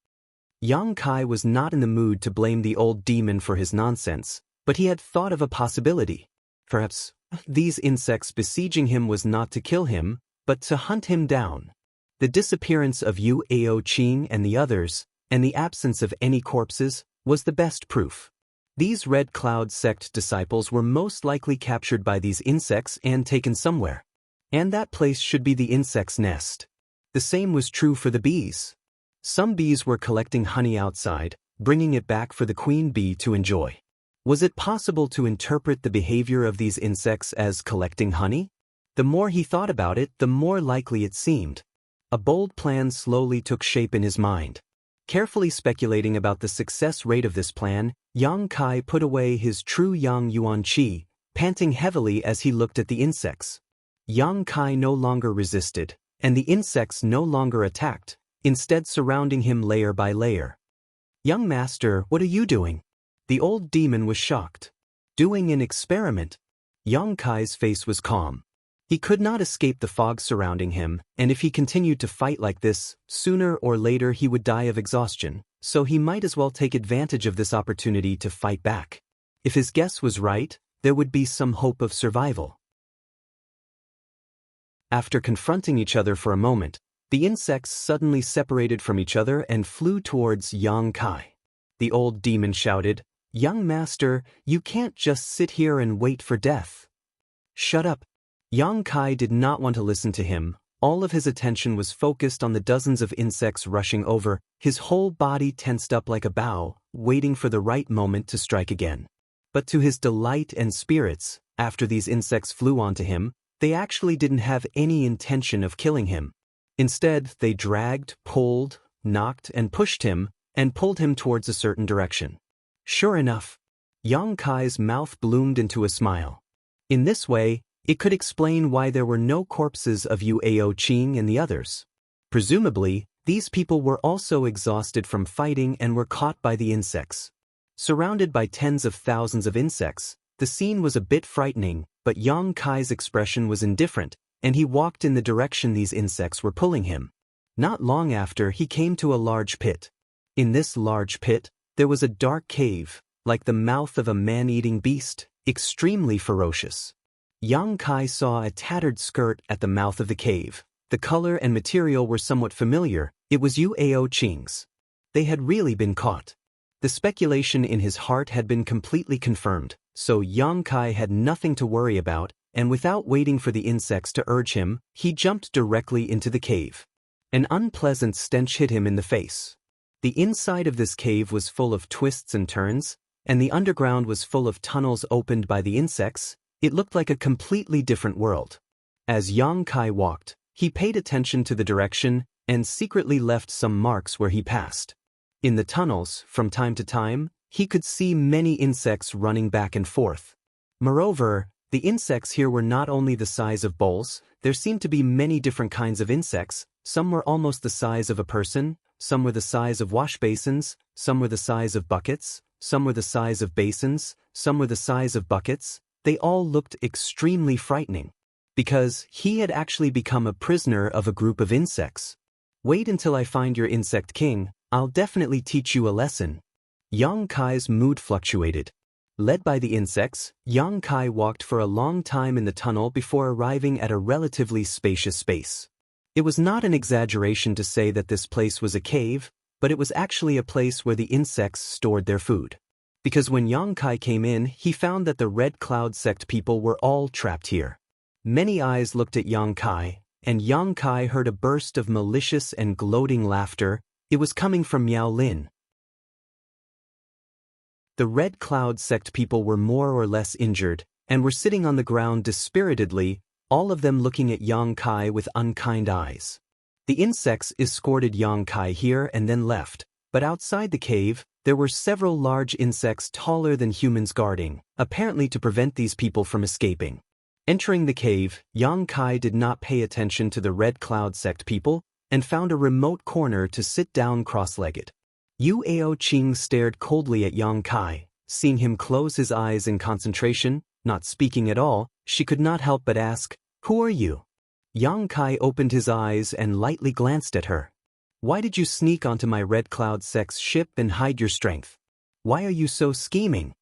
Yang Kai was not in the mood to blame the old demon for his nonsense, but he had thought of a possibility. Perhaps these insects besieging him was not to kill him, but to hunt him down. The disappearance of Yu Ao Qing and the others, and the absence of any corpses, was the best proof. These Red Cloud sect disciples were most likely captured by these insects and taken somewhere. And that place should be the insect's nest. The same was true for the bees. Some bees were collecting honey outside, bringing it back for the queen bee to enjoy. Was it possible to interpret the behavior of these insects as collecting honey? The more he thought about it, the more likely it seemed. A bold plan slowly took shape in his mind. Carefully speculating about the success rate of this plan, Yang Kai put away his true Yang Yuan Qi, panting heavily as he looked at the insects. Yang Kai no longer resisted, and the insects no longer attacked, instead surrounding him layer by layer. Young Master, what are you doing? The old demon was shocked. Doing an experiment. Yang Kai's face was calm. He could not escape the fog surrounding him, and if he continued to fight like this, sooner or later he would die of exhaustion, so he might as well take advantage of this opportunity to fight back. If his guess was right, there would be some hope of survival. After confronting each other for a moment, the insects suddenly separated from each other and flew towards Yang Kai. The old demon shouted, "Young Master, you can't just sit here and wait for death." Shut up. Yang Kai did not want to listen to him. All of his attention was focused on the dozens of insects rushing over, his whole body tensed up like a bow, waiting for the right moment to strike again. But to his delight and spirits, after these insects flew onto him, they actually didn't have any intention of killing him. Instead, they dragged, pulled, knocked, and pushed him, and pulled him towards a certain direction. Sure enough, Yang Kai's mouth bloomed into a smile. In this way, it could explain why there were no corpses of Yuao Qing and the others. Presumably, these people were also exhausted from fighting and were caught by the insects. Surrounded by tens of thousands of insects, the scene was a bit frightening, but Yang Kai's expression was indifferent, and he walked in the direction these insects were pulling him. Not long after, he came to a large pit. In this large pit, there was a dark cave, like the mouth of a man-eating beast, extremely ferocious. Yang Kai saw a tattered skirt at the mouth of the cave. The color and material were somewhat familiar. It was Yuao Qing's. They had really been caught. The speculation in his heart had been completely confirmed, so Yang Kai had nothing to worry about, and without waiting for the insects to urge him, he jumped directly into the cave. An unpleasant stench hit him in the face. The inside of this cave was full of twists and turns, and the underground was full of tunnels opened by the insects. It looked like a completely different world. As Yang Kai walked, he paid attention to the direction and secretly left some marks where he passed. In the tunnels, from time to time, he could see many insects running back and forth. Moreover, the insects here were not only the size of bowls. There seemed to be many different kinds of insects. Some were almost the size of a person, some were the size of wash basins, some were the size of buckets, some were the size of basins, some were the size of buckets. They all looked extremely frightening, because he had actually become a prisoner of a group of insects. Wait until I find your insect king, I'll definitely teach you a lesson. Yang Kai's mood fluctuated. Led by the insects, Yang Kai walked for a long time in the tunnel before arriving at a relatively spacious space. It was not an exaggeration to say that this place was a cave, but it was actually a place where the insects stored their food. Because when Yang Kai came in, he found that the Red Cloud sect people were all trapped here. Many eyes looked at Yang Kai, and Yang Kai heard a burst of malicious and gloating laughter. It was coming from Miao Lin. The Red Cloud sect people were more or less injured, and were sitting on the ground dispiritedly, all of them looking at Yang Kai with unkind eyes. The insects escorted Yang Kai here and then left, but outside the cave, there were several large insects taller than humans guarding, apparently to prevent these people from escaping. Entering the cave, Yang Kai did not pay attention to the Red Cloud sect people, and found a remote corner to sit down cross-legged. Yuao Qing stared coldly at Yang Kai. Seeing him close his eyes in concentration, not speaking at all, she could not help but ask, "Who are you?" Yang Kai opened his eyes and lightly glanced at her. "Why did you sneak onto my Red Cloud sect's ship and hide your strength? Why are you so scheming?"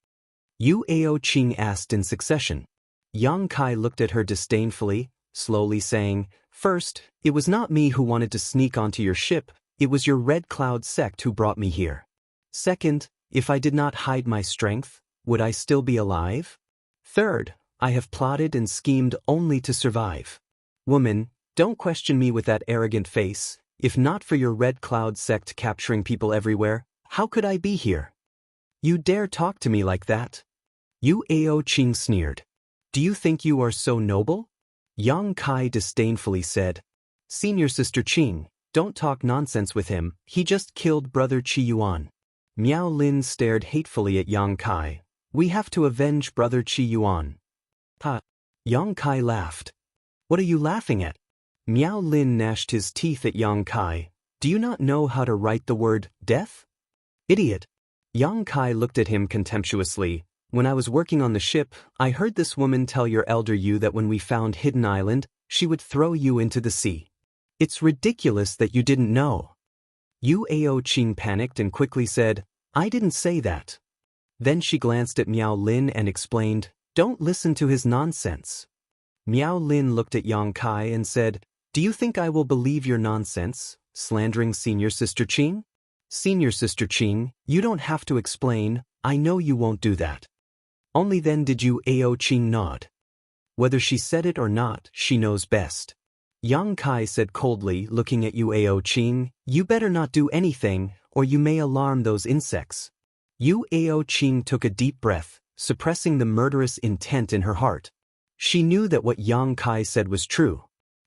Yuao Qing asked in succession. Yang Kai looked at her disdainfully, slowly saying, "First, it was not me who wanted to sneak onto your ship. It was your Red Cloud sect who brought me here. Second, if I did not hide my strength, would I still be alive? Third, I have plotted and schemed only to survive. Woman, don't question me with that arrogant face. If not for your Red Cloud sect capturing people everywhere, how could I be here? You dare talk to me like that?" Yuao Qing sneered. "Do you think you are so noble?" Yang Kai disdainfully said. "Senior Sister Qing, don't talk nonsense with him. He just killed Brother Qi Yuan." Miao Lin stared hatefully at Yang Kai. "We have to avenge Brother Qi Yuan." "Ha!" Yang Kai laughed. "What are you laughing at?" Miao Lin gnashed his teeth at Yang Kai. "Do you not know how to write the word death? Idiot." Yang Kai looked at him contemptuously. "When I was working on the ship, I heard this woman tell your elder you that when we found Hidden Island, she would throw you into the sea. It's ridiculous that you didn't know." Yuao Qing panicked and quickly said, "I didn't say that." Then she glanced at Miao Lin and explained, "Don't listen to his nonsense." Miao Lin looked at Yang Kai and said, "Do you think I will believe your nonsense, slandering Senior Sister Qing?" "Senior Sister Qing, you don't have to explain. I know you won't do that." Only then did Yuao Qing nod. Whether she said it or not, she knows best. Yang Kai said coldly, looking at Yuao Qing, "You better not do anything, or you may alarm those insects." Yuao Qing took a deep breath, suppressing the murderous intent in her heart. She knew that what Yang Kai said was true.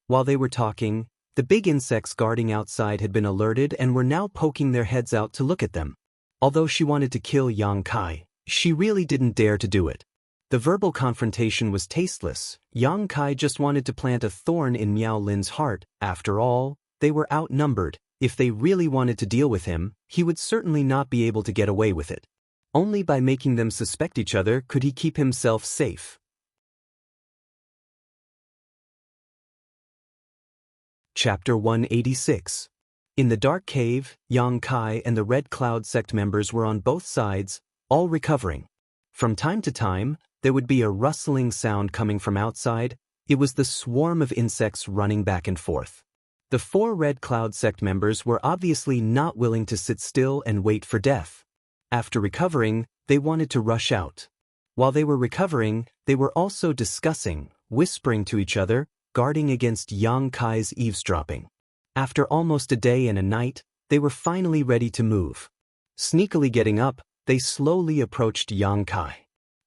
While they were talking, the big insects guarding outside had been alerted and were now poking their heads out to look at them. Although she wanted to kill Yang Kai, She really didn't dare to do it. The verbal confrontation was tasteless. Yang Kai just wanted to plant a thorn in Miao Lin's heart. After all, they were outnumbered. If they really wanted to deal with him, he would certainly not be able to get away with it. Only by making them suspect each other could he keep himself safe. Chapter 186. In the dark cave, Yang Kai and the Red Cloud sect members were on both sides, all recovering. From time to time, there would be a rustling sound coming from outside. It was the swarm of insects running back and forth. The 4 Red Cloud sect members were obviously not willing to sit still and wait for death. After recovering, they wanted to rush out. While they were recovering, they were also discussing, whispering to each other, guarding against Yang Kai's eavesdropping. After almost a day and a night, they were finally ready to move. Sneakily getting up, they slowly approached Yang Kai.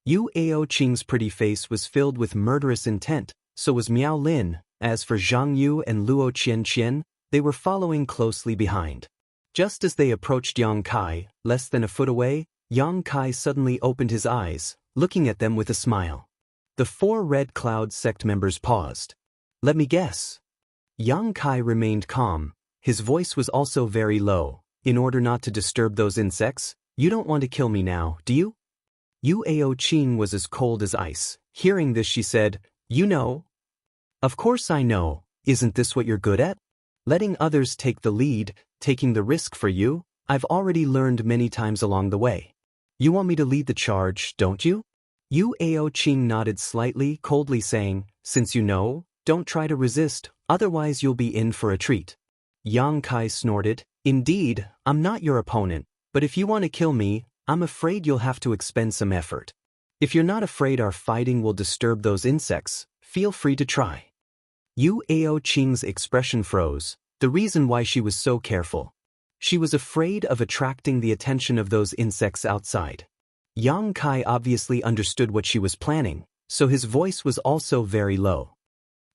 Yu Aoqing's pretty face was filled with murderous intent, so was Miao Lin. As for Zhang Yu and Luo Qianqian, they were following closely behind. Just as they approached Yang Kai, less than a foot away, Yang Kai suddenly opened his eyes, looking at them with a smile. The 4 Red Cloud sect members paused. Let me guess. Yang Kai remained calm. His voice was also very low. In order not to disturb those insects, you don't want to kill me now, do you? Yu Aoqing was as cold as ice. Hearing this, she said, You know. Of course I know. Isn't this what you're good at? Letting others take the lead, taking the risk for you. I've already learned many times along the way. You want me to lead the charge, don't you? Yu Aoqing nodded slightly, coldly saying, Since you know, don't try to resist, otherwise you'll be in for a treat. Yang Kai snorted, Indeed, I'm not your opponent, but if you want to kill me, I'm afraid you'll have to expend some effort. If you're not afraid our fighting will disturb those insects, feel free to try. Yu Aoqing's expression froze, the reason why she was so careful. She was afraid of attracting the attention of those insects outside. Yang Kai obviously understood what she was planning, so his voice was also very low.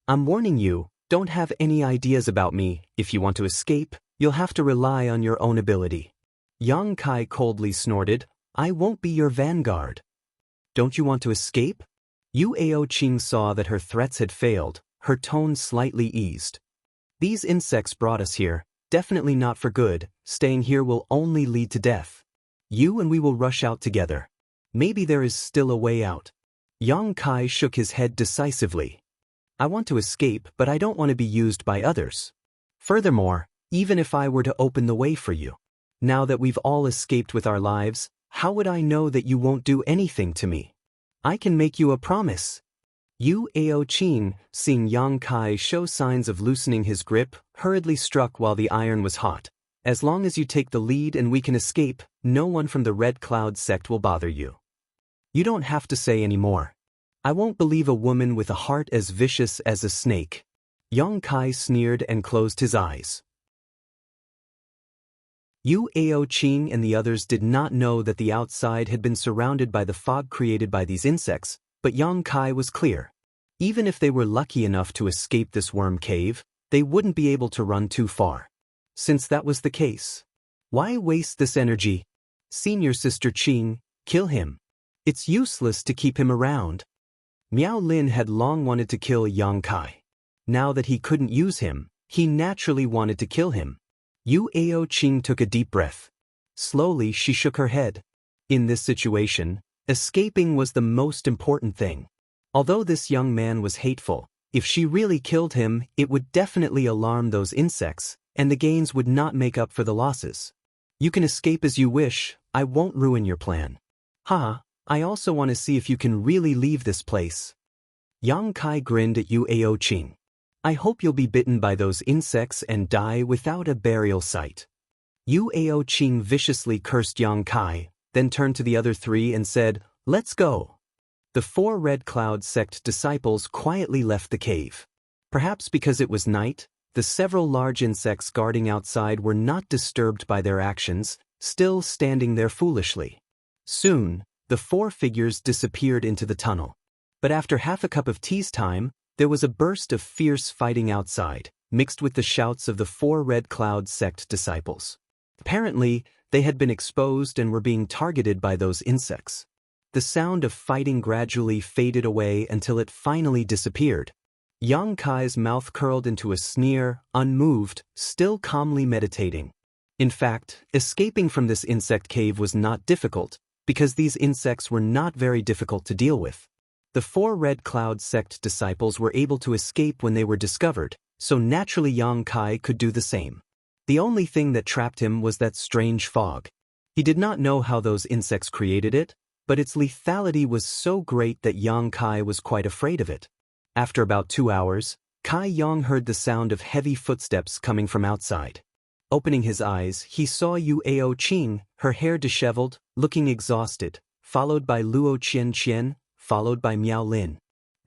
I'm warning you, don't have any ideas about me. If you want to escape, you'll have to rely on your own ability. Yang Kai coldly snorted, I won't be your vanguard. Don't you want to escape? Yu Aoqing saw that her threats had failed, her tone slightly eased. These insects brought us here, definitely not for good. Staying here will only lead to death. You and we will rush out together. Maybe there is still a way out. Yang Kai shook his head decisively. I want to escape, but I don't want to be used by others. Furthermore, even if I were to open the way for you, now that we've all escaped with our lives, how would I know that you won't do anything to me? I can make you a promise. Yu Aoqing, seeing Yang Kai show signs of loosening his grip, hurriedly struck while the iron was hot. As long as you take the lead and we can escape, no one from the Red Cloud sect will bother you. You don't have to say any more. I won't believe a woman with a heart as vicious as a snake. Yang Kai sneered and closed his eyes. Yu Aoqing and the others did not know that the outside had been surrounded by the fog created by these insects, but Yang Kai was clear. Even if they were lucky enough to escape this worm cave, they wouldn't be able to run too far. Since that was the case, why waste this energy? Senior Sister Qing, kill him. It's useless to keep him around. Miao Lin had long wanted to kill Yang Kai. Now that he couldn't use him, he naturally wanted to kill him. Yu Aoqing took a deep breath. Slowly she shook her head. In this situation, escaping was the most important thing. Although this young man was hateful, if she really killed him, it would definitely alarm those insects, and the gains would not make up for the losses. You can escape as you wish, I won't ruin your plan. I also want to see if you can really leave this place. Yang Kai grinned at Yu Aoqing. I hope you'll be bitten by those insects and die without a burial site. Yu Aoqing viciously cursed Yang Kai, then turned to the other 3 and said, Let's go. The 4 Red Cloud sect disciples quietly left the cave. Perhaps because it was night, the several large insects guarding outside were not disturbed by their actions, still standing there foolishly. Soon, the 4 figures disappeared into the tunnel. But after half a cup of tea's time, there was a burst of fierce fighting outside, mixed with the shouts of the 4 Red Cloud sect disciples. Apparently, they had been exposed and were being targeted by those insects. the sound of fighting gradually faded away until it finally disappeared. Yang Kai's mouth curled into a sneer, unmoved, still calmly meditating. In fact, escaping from this insect cave was not difficult, because these insects were not very difficult to deal with. The 4 Red Cloud sect disciples were able to escape when they were discovered, so naturally Yang Kai could do the same. The only thing that trapped him was that strange fog. He did not know how those insects created it, but its lethality was so great that Yang Kai was quite afraid of it. After about 2 hours, Kai Yang heard the sound of heavy footsteps coming from outside. Opening his eyes, he saw Yu Ao Qing, her hair disheveled, looking exhausted, followed by Luo Qian, followed by Miao Lin.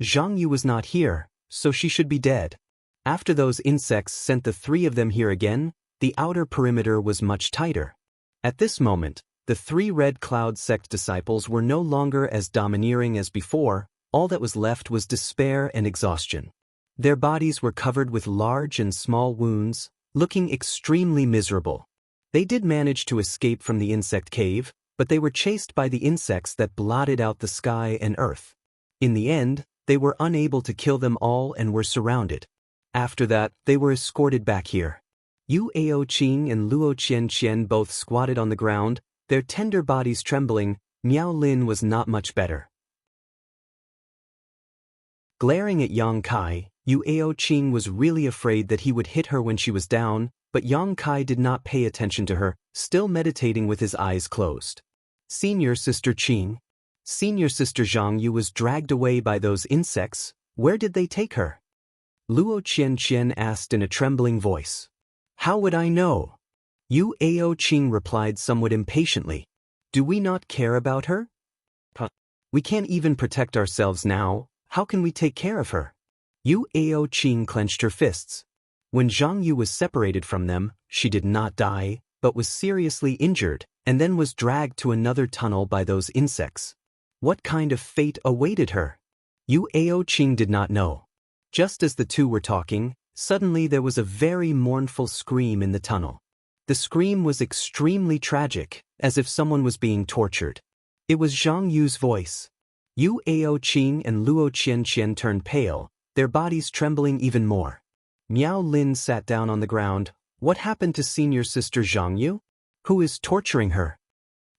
Zhang Yu was not here, so she should be dead. After those insects sent the 3 of them here again, the outer perimeter was much tighter. At this moment, the 3 Red Cloud sect disciples were no longer as domineering as before. All that was left was despair and exhaustion. Their bodies were covered with large and small wounds, looking extremely miserable. They did manage to escape from the insect cave, but they were chased by the insects that blotted out the sky and earth. In the end, they were unable to kill them all and were surrounded. After that, they were escorted back here. Yu Ao Qing and Luo Qian both squatted on the ground, their tender bodies trembling. Miao Lin was not much better. Glaring at Yang Kai, Yu Ao Qing was really afraid that he would hit her when she was down, but Yang Kai did not pay attention to her, still meditating with his eyes closed. Senior Sister Qing. Senior Sister Zhang Yu was dragged away by those insects. Where did they take her? Luo Qian asked in a trembling voice. How would I know? Yu Ao Qing replied somewhat impatiently. Do we not care about her? We can't even protect ourselves now. How can we take care of her? Yu Ao Qing clenched her fists. When Zhang Yu was separated from them, she did not die, but was seriously injured, and then was dragged to another tunnel by those insects. What kind of fate awaited her? Yu Ao Qing did not know. Just as the 2 were talking, suddenly there was a very mournful scream in the tunnel. The scream was extremely tragic, as if someone was being tortured. It was Zhang Yu's voice. Yu Ao Qing and Luo Qian turned pale, their bodies trembling even more. Miao Lin sat down on the ground. What happened to Senior Sister Zhang Yu? Who is torturing her?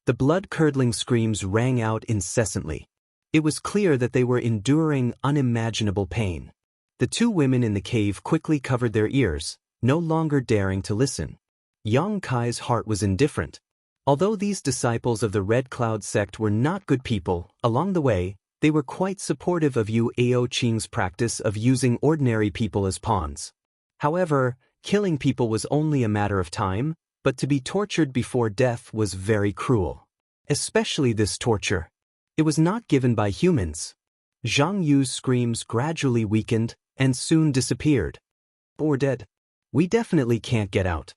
The blood-curdling screams rang out incessantly. It was clear that they were enduring unimaginable pain. The 2 women in the cave quickly covered their ears, no longer daring to listen. Yang Kai's heart was indifferent. Although these disciples of the Red Cloud sect were not good people, along the way, they were quite supportive of Yu Ao Qing's practice of using ordinary people as pawns. However, killing people was only a matter of time, but to be tortured before death was very cruel. Especially this torture. It was not given by humans. Zhang Yu's screams gradually weakened and soon disappeared. Or dead. We definitely can't get out.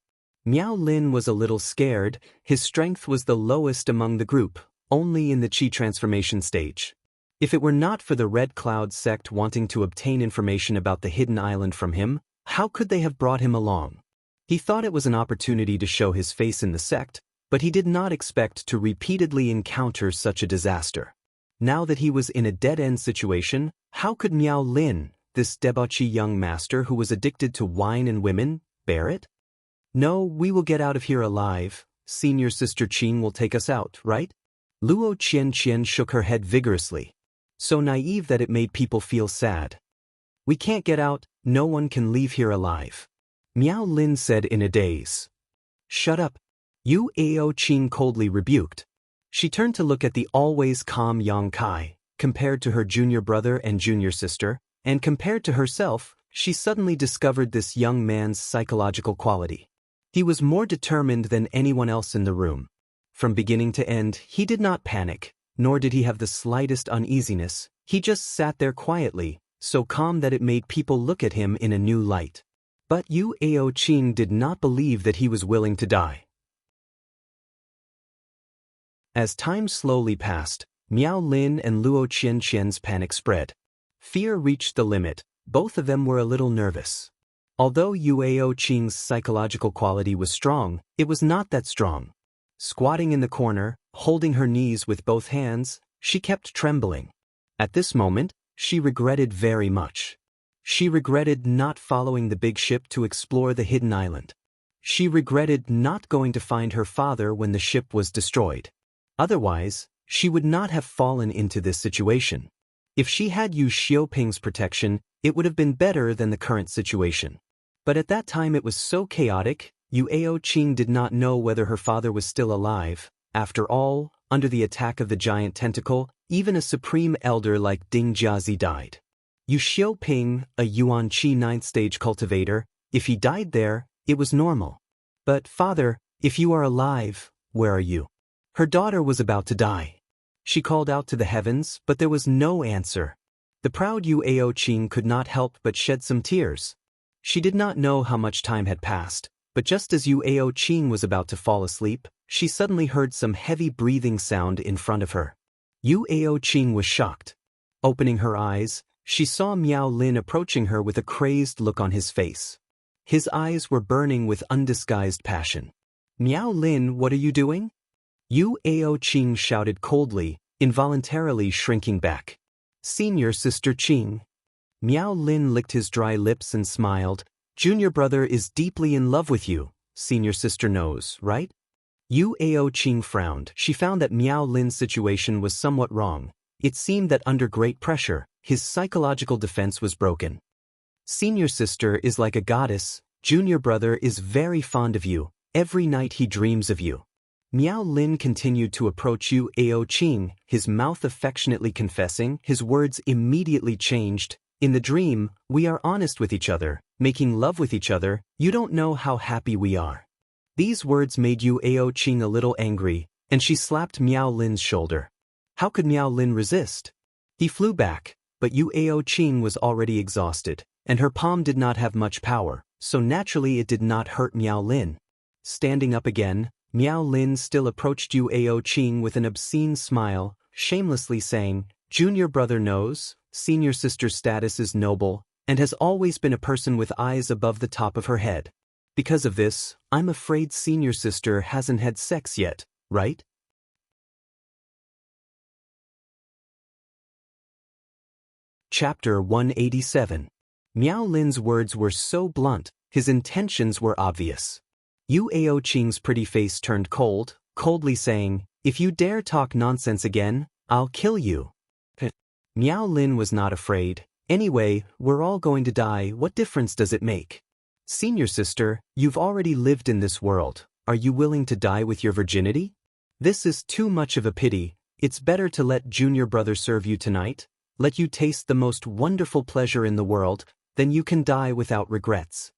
Miao Lin was a little scared. His strength was the lowest among the group, only in the Qi transformation stage. If it were not for the Red Cloud sect wanting to obtain information about the hidden island from him, how could they have brought him along? He thought it was an opportunity to show his face in the sect, but he did not expect to repeatedly encounter such a disaster. Now that he was in a dead-end situation, how could Miao Lin, this debauchee young master who was addicted to wine and women, bear it? No, we will get out of here alive. Senior Sister Qing will take us out, right? Luo Qian shook her head vigorously. So naive that it made people feel sad. We can't get out, no one can leave here alive. Miao Lin said in a daze. Shut up. Yu Ao Qing coldly rebuked. She turned to look at the always calm Yang Kai, compared to her junior brother and junior sister, and compared to herself, she suddenly discovered this young man's psychological quality. He was more determined than anyone else in the room. From beginning to end, he did not panic, nor did he have the slightest uneasiness. He just sat there quietly, so calm that it made people look at him in a new light. But Yu Ao Qing did not believe that he was willing to die. As time slowly passed, Miao Lin and Luo Qian's panic spread. Fear reached the limit. Both of them were a little nervous. Although Yu Ao Qing's psychological quality was strong, it was not that strong. Squatting in the corner, holding her knees with both hands, She kept trembling. At this moment, she regretted very much. She regretted not following the big ship to explore the hidden island. She regretted not going to find her father when the ship was destroyed. Otherwise, she would not have fallen into this situation. If she had used Xiaoping's protection, it would have been better than the current situation. But at that time it was so chaotic, Yu Aoqing did not know whether her father was still alive. After all, under the attack of the giant tentacle, even a supreme elder like Ding Jiazi died. Yu Xiaoping, a Yuanqi 9th stage cultivator, if he died there, it was normal. But father, if you are alive, where are you? Her daughter was about to die. She called out to the heavens, but there was no answer. The proud Yu Aoqing could not help but shed some tears. She did not know how much time had passed, but just as Yu Aoqing was about to fall asleep, she suddenly heard some heavy breathing sound in front of her. Yu Aoqing was shocked. Opening her eyes, she saw Miao Lin approaching her with a crazed look on his face. His eyes were burning with undisguised passion. Miao Lin, what are you doing? Yu Aoqing shouted coldly, involuntarily shrinking back. Senior Sister Qing. Miao Lin licked his dry lips and smiled. Junior brother is deeply in love with you, senior sister knows, right? Yu Aoqing frowned. She found that Miao Lin's situation was somewhat wrong. It seemed that under great pressure, his psychological defense was broken. Senior sister is like a goddess. Junior brother is very fond of you. Every night he dreams of you. Miao Lin continued to approach Yu Aoqing, his mouth affectionately confessing. His words immediately changed. In the dream, we are honest with each other, making love with each other. You don't know how happy we are. These words made Yu Aoqing a little angry, and she slapped Miao Lin's shoulder. How could Miao Lin resist? He flew back, but Yu Aoqing was already exhausted, and her palm did not have much power, so naturally it did not hurt Miao Lin. Standing up again, Miao Lin still approached Yu Aoqing with an obscene smile, shamelessly saying, Junior brother knows, senior sister's status is noble, and has always been a person with eyes above the top of her head. Because of this, I'm afraid senior sister hasn't had sex yet, right? Chapter 187. Miao Lin's words were so blunt, his intentions were obvious. Yu Aoqing's pretty face turned cold, coldly saying, if you dare talk nonsense again, I'll kill you. Miao Lin was not afraid. Anyway, we're all going to die, what difference does it make? Senior sister, you've already lived in this world. Are you willing to die with your virginity? This is too much of a pity. It's better to let junior brother serve you tonight, let you taste the most wonderful pleasure in the world, then you can die without regrets.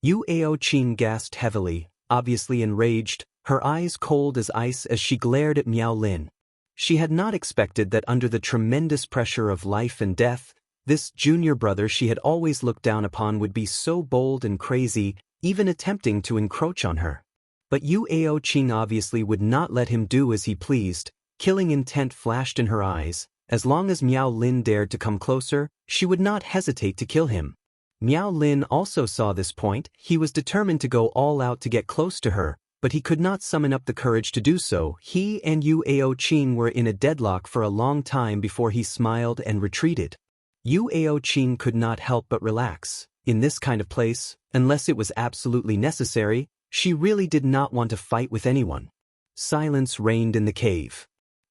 Yu Aoqing gasped heavily, obviously enraged, her eyes cold as ice as she glared at Miao Lin. She had not expected that under the tremendous pressure of life and death, this junior brother she had always looked down upon would be so bold and crazy, even attempting to encroach on her. But Yu Aoqing obviously would not let him do as he pleased. Killing intent flashed in her eyes. As long as Miao Lin dared to come closer, she would not hesitate to kill him. Miao Lin also saw this point. He was determined to go all out to get close to her, but he could not summon up the courage to do so. He and Yu Aoqing were in a deadlock for a long time before he smiled and retreated. Yu Aoqing could not help but relax. In this kind of place, unless it was absolutely necessary, she really did not want to fight with anyone. Silence reigned in the cave.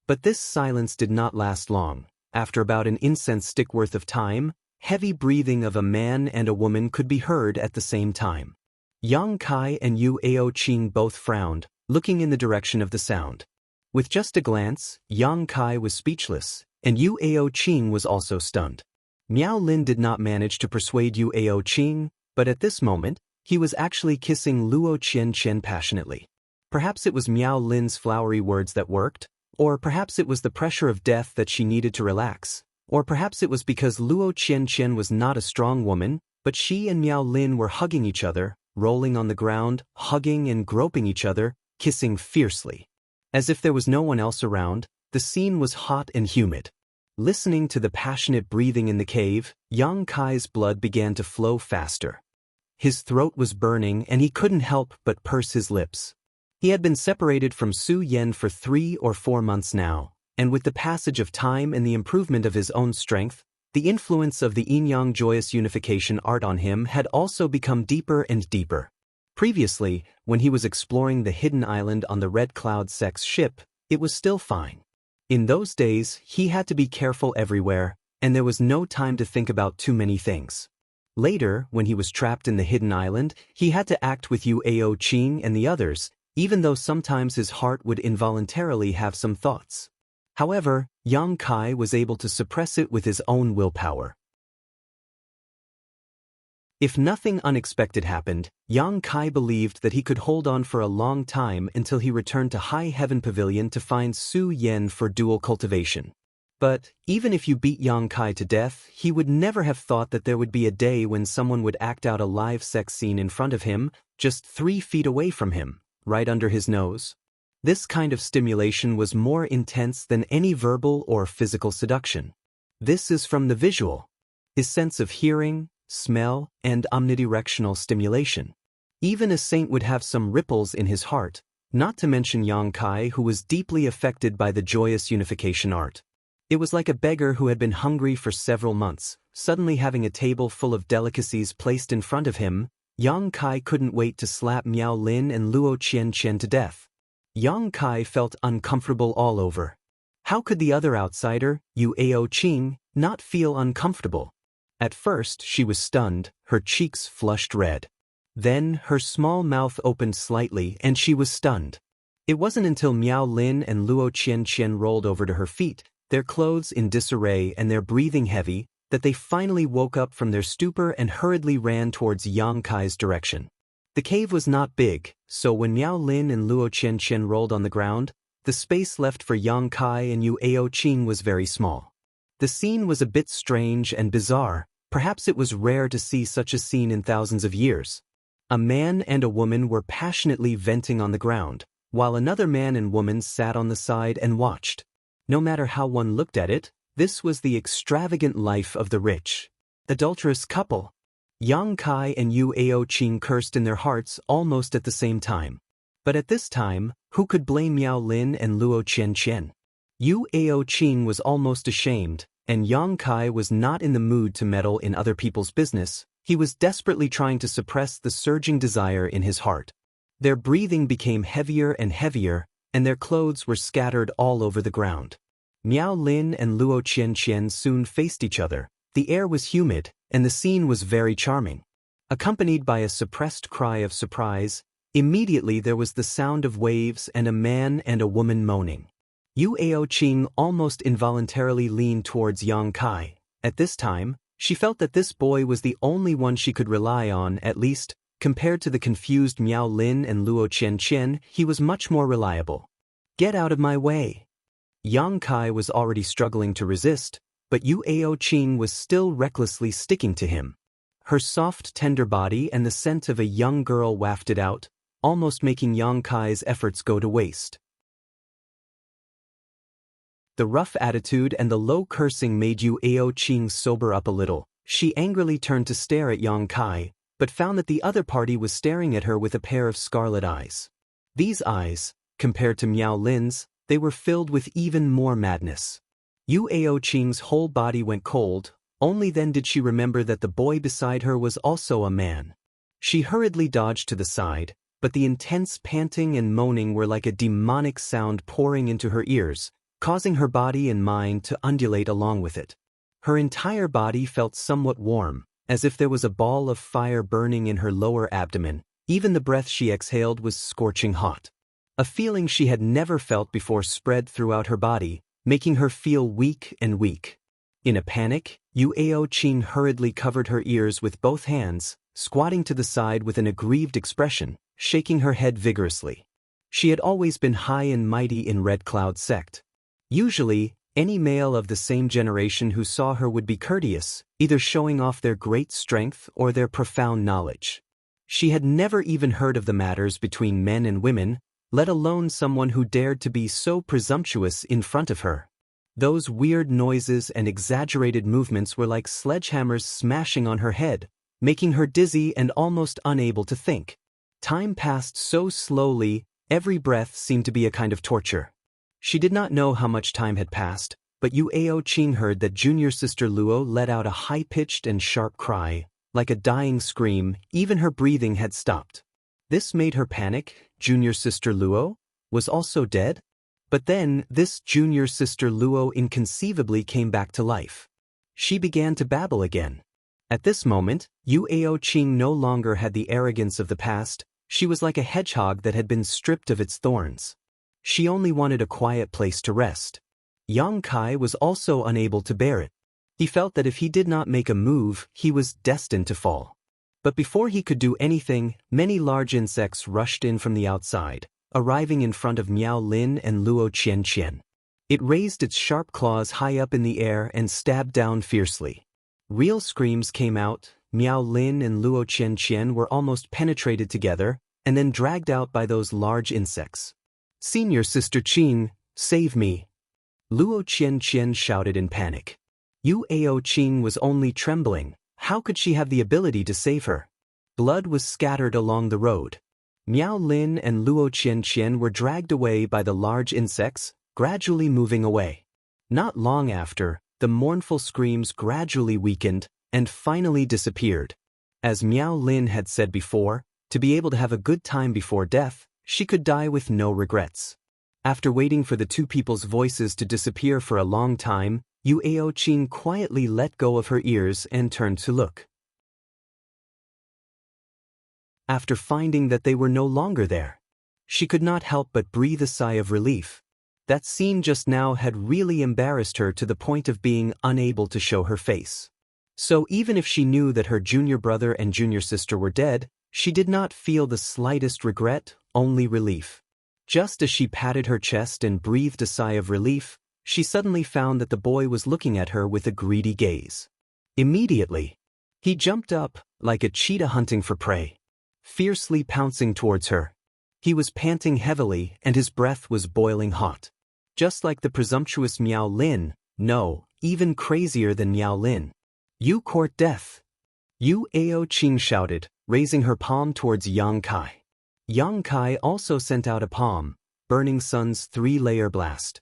But this silence did not last long. After about an incense stick worth of time, heavy breathing of a man and a woman could be heard at the same time. Yang Kai and Yu Aoqing both frowned, looking in the direction of the sound. With just a glance, Yang Kai was speechless, and Yu Aoqing was also stunned. Miao Lin did not manage to persuade Yu Aoqing, but at this moment, he was actually kissing Luo Qianqian passionately. Perhaps it was Miao Lin's flowery words that worked, or perhaps it was the pressure of death that she needed to relax, or perhaps it was because Luo Qianqian was not a strong woman, but she and Miao Lin were hugging each other, rolling on the ground, hugging and groping each other, kissing fiercely. As if there was no one else around, the scene was hot and humid. Listening to the passionate breathing in the cave, Yang Kai's blood began to flow faster. His throat was burning and he couldn't help but purse his lips. He had been separated from Su Yan for 3 or 4 months now, and with the passage of time and the improvement of his own strength, the influence of the yin-yang joyous unification art on him had also become deeper and deeper. Previously, when he was exploring the hidden island on the Red Cloud sect's ship, it was still fine. In those days, he had to be careful everywhere, and there was no time to think about too many things. Later, when he was trapped in the hidden island, he had to act with Yu Qing and the others, even though sometimes his heart would involuntarily have some thoughts. However, Yang Kai was able to suppress it with his own willpower. If nothing unexpected happened, Yang Kai believed that he could hold on for a long time until he returned to High Heaven Pavilion to find Su Yen for dual cultivation. But, even if you beat Yang Kai to death, he would never have thought that there would be a day when someone would act out a live sex scene in front of him, just 3 feet away from him, right under his nose. This kind of stimulation was more intense than any verbal or physical seduction. This is from the visual. His sense of hearing, smell, and omnidirectional stimulation. Even a saint would have some ripples in his heart, not to mention Yang Kai, who was deeply affected by the joyous unification art. It was like a beggar who had been hungry for several months, suddenly having a table full of delicacies placed in front of him. Yang Kai couldn't wait to slap Miao Lin and Luo Qianqian to death. Yang Kai felt uncomfortable all over. How could the other outsider, Yu Qing, not feel uncomfortable? At first, she was stunned, her cheeks flushed red. Then, her small mouth opened slightly and she was stunned. It wasn't until Miao Lin and Luo Qianqian rolled over to her feet, their clothes in disarray and their breathing heavy, that they finally woke up from their stupor and hurriedly ran towards Yang Kai's direction. The cave was not big, so when Miao Lin and Luo Qianqian rolled on the ground, the space left for Yang Kai and Yu Qing was very small. The scene was a bit strange and bizarre. Perhaps it was rare to see such a scene in thousands of years. A man and a woman were passionately venting on the ground, while another man and woman sat on the side and watched. No matter how one looked at it, this was the extravagant life of the rich. Adulterous couple. Yang Kai and Yu Qing cursed in their hearts almost at the same time. But at this time, who could blame Miao Lin and Luo Qianqian? Yu Qing was almost ashamed, and Yang Kai was not in the mood to meddle in other people's business. He was desperately trying to suppress the surging desire in his heart. Their breathing became heavier and heavier, and their clothes were scattered all over the ground. Miao Lin and Luo Qianqian soon faced each other. The air was humid, and the scene was very charming. Accompanied by a suppressed cry of surprise, immediately there was the sound of waves and a man and a woman moaning. Yu Qing almost involuntarily leaned towards Yang Kai. At this time, she felt that this boy was the only one she could rely on, at least, compared to the confused Miao Lin and Luo Qianqian, he was much more reliable. Get out of my way. Yang Kai was already struggling to resist, but Yu Qing was still recklessly sticking to him. Her soft, tender body and the scent of a young girl wafted out, almost making Yang Kai's efforts go to waste. The rough attitude and the low cursing made Yu Qing sober up a little. She angrily turned to stare at Yang Kai, but found that the other party was staring at her with a pair of scarlet eyes. These eyes, compared to Miao Lin's, they were filled with even more madness. Yu Qing's whole body went cold. Only then did she remember that the boy beside her was also a man. She hurriedly dodged to the side, but the intense panting and moaning were like a demonic sound pouring into her ears, causing her body and mind to undulate along with it. Her entire body felt somewhat warm, as if there was a ball of fire burning in her lower abdomen. Even the breath she exhaled was scorching hot. A feeling she had never felt before spread throughout her body, making her feel weak and weak. In a panic, Yu Qing hurriedly covered her ears with both hands, squatting to the side with an aggrieved expression, shaking her head vigorously. She had always been high and mighty in Red Cloud sect. Usually, any male of the same generation who saw her would be courteous, either showing off their great strength or their profound knowledge. She had never even heard of the matters between men and women, let alone someone who dared to be so presumptuous in front of her. Those weird noises and exaggerated movements were like sledgehammers smashing on her head, making her dizzy and almost unable to think. Time passed so slowly, every breath seemed to be a kind of torture. She did not know how much time had passed, but Yu Aoqing heard that junior sister Luo let out a high-pitched and sharp cry, like a dying scream. Even her breathing had stopped. This made her panic. Junior sister Luo was also dead? But then, this junior sister Luo inconceivably came back to life. She began to babble again. At this moment, Yu Aoqing no longer had the arrogance of the past. She was like a hedgehog that had been stripped of its thorns. She only wanted a quiet place to rest. Yang Kai was also unable to bear it. He felt that if he did not make a move, he was destined to fall. But before he could do anything, many large insects rushed in from the outside, arriving in front of Miao Lin and Luo Qianqian. It raised its sharp claws high up in the air and stabbed down fiercely. Real screams came out. Miao Lin and Luo Qianqian were almost penetrated together, and then dragged out by those large insects. "Senior Sister Qing, save me!" Luo Qianqian shouted in panic. Yu Aoqing was only trembling. How could she have the ability to save her? Blood was scattered along the road. Miao Lin and Luo Qianqian were dragged away by the large insects, gradually moving away. Not long after, the mournful screams gradually weakened and finally disappeared. As Miao Lin had said before, to be able to have a good time before death, she could die with no regrets. After waiting for the two people's voices to disappear for a long time, Yu Aoqing quietly let go of her ears and turned to look. After finding that they were no longer there, she could not help but breathe a sigh of relief. That scene just now had really embarrassed her to the point of being unable to show her face. So even if she knew that her junior brother and junior sister were dead, she did not feel the slightest regret, only relief. Just as she patted her chest and breathed a sigh of relief, she suddenly found that the boy was looking at her with a greedy gaze. Immediately, he jumped up, like a cheetah hunting for prey, fiercely pouncing towards her. He was panting heavily and his breath was boiling hot. Just like the presumptuous Miao Lin, no, even crazier than Miao Lin. "You court death!" Yu Aoqing shouted, raising her palm towards Yang Kai. Yang Kai also sent out a palm, Burning Sun's three-layer blast.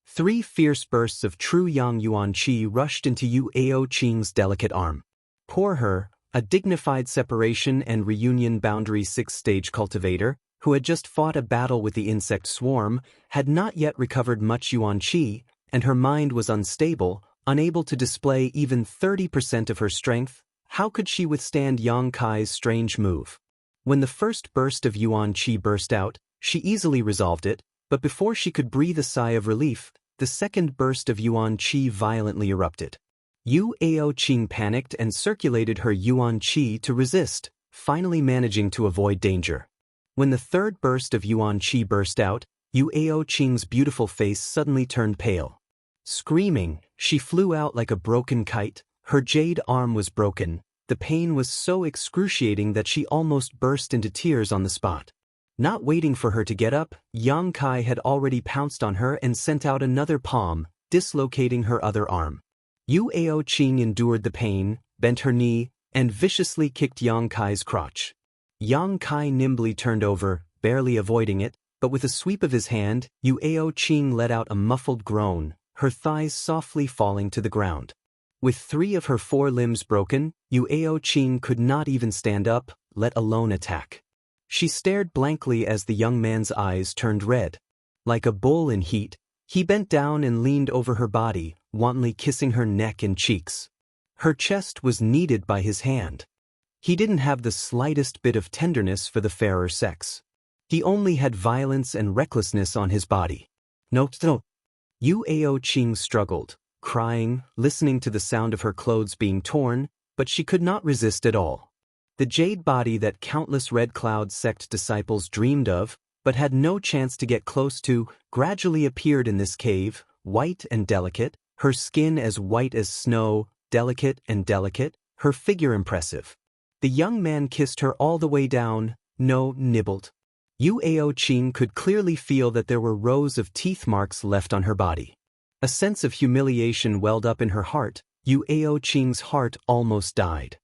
3 fierce bursts of true Yang Yuan Qi rushed into Yu Aoqing's delicate arm. Poor her, a dignified separation and reunion boundary 6th-stage cultivator, who had just fought a battle with the insect swarm, had not yet recovered much Yuan Qi, and her mind was unstable, unable to display even 30% of her strength. How could she withstand Yang Kai's strange move? When the first burst of Yuan Qi burst out, she easily resolved it, but before she could breathe a sigh of relief, the second burst of Yuan Qi violently erupted. Yu Aoqing panicked and circulated her Yuan Qi to resist, finally managing to avoid danger. When the third burst of Yuan Qi burst out, Yu Aoqing's beautiful face suddenly turned pale. Screaming, she flew out like a broken kite. Her jade arm was broken. The pain was so excruciating that she almost burst into tears on the spot. Not waiting for her to get up, Yang Kai had already pounced on her and sent out another palm, dislocating her other arm. Yu Aoqing endured the pain, bent her knee, and viciously kicked Yang Kai's crotch. Yang Kai nimbly turned over, barely avoiding it, but with a sweep of his hand, Yu Aoqing let out a muffled groan, her thighs softly falling to the ground. With 3 of her 4 limbs broken, Yu Aoqing could not even stand up, let alone attack. She stared blankly as the young man's eyes turned red. Like a bull in heat, he bent down and leaned over her body, wantonly kissing her neck and cheeks. Her chest was kneaded by his hand. He didn't have the slightest bit of tenderness for the fairer sex. He only had violence and recklessness on his body. No. Yu Aoqing struggled, crying, listening to the sound of her clothes being torn, but she could not resist at all. The jade body that countless Red Cloud sect disciples dreamed of, but had no chance to get close to, gradually appeared in this cave, white and delicate, her skin as white as snow, delicate, her figure impressive. The young man kissed her all the way down, nibbled. Yu Aoqing could clearly feel that there were rows of teeth marks left on her body. A sense of humiliation welled up in her heart. Yu Aoqing's heart almost died.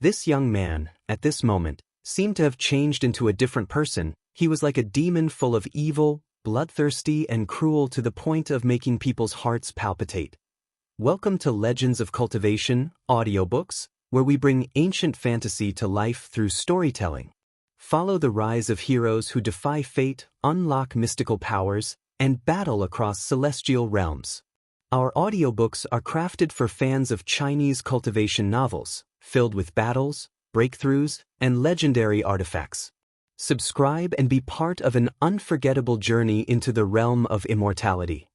This young man, at this moment, seemed to have changed into a different person. He was like a demon full of evil, bloodthirsty, and cruel to the point of making people's hearts palpitate. Welcome to Legends of Cultivation, audiobooks, where we bring ancient fantasy to life through storytelling. Follow the rise of heroes who defy fate, unlock mystical powers, and battle across celestial realms. Our audiobooks are crafted for fans of Chinese cultivation novels, filled with battles, breakthroughs, and legendary artifacts. Subscribe and be part of an unforgettable journey into the realm of immortality.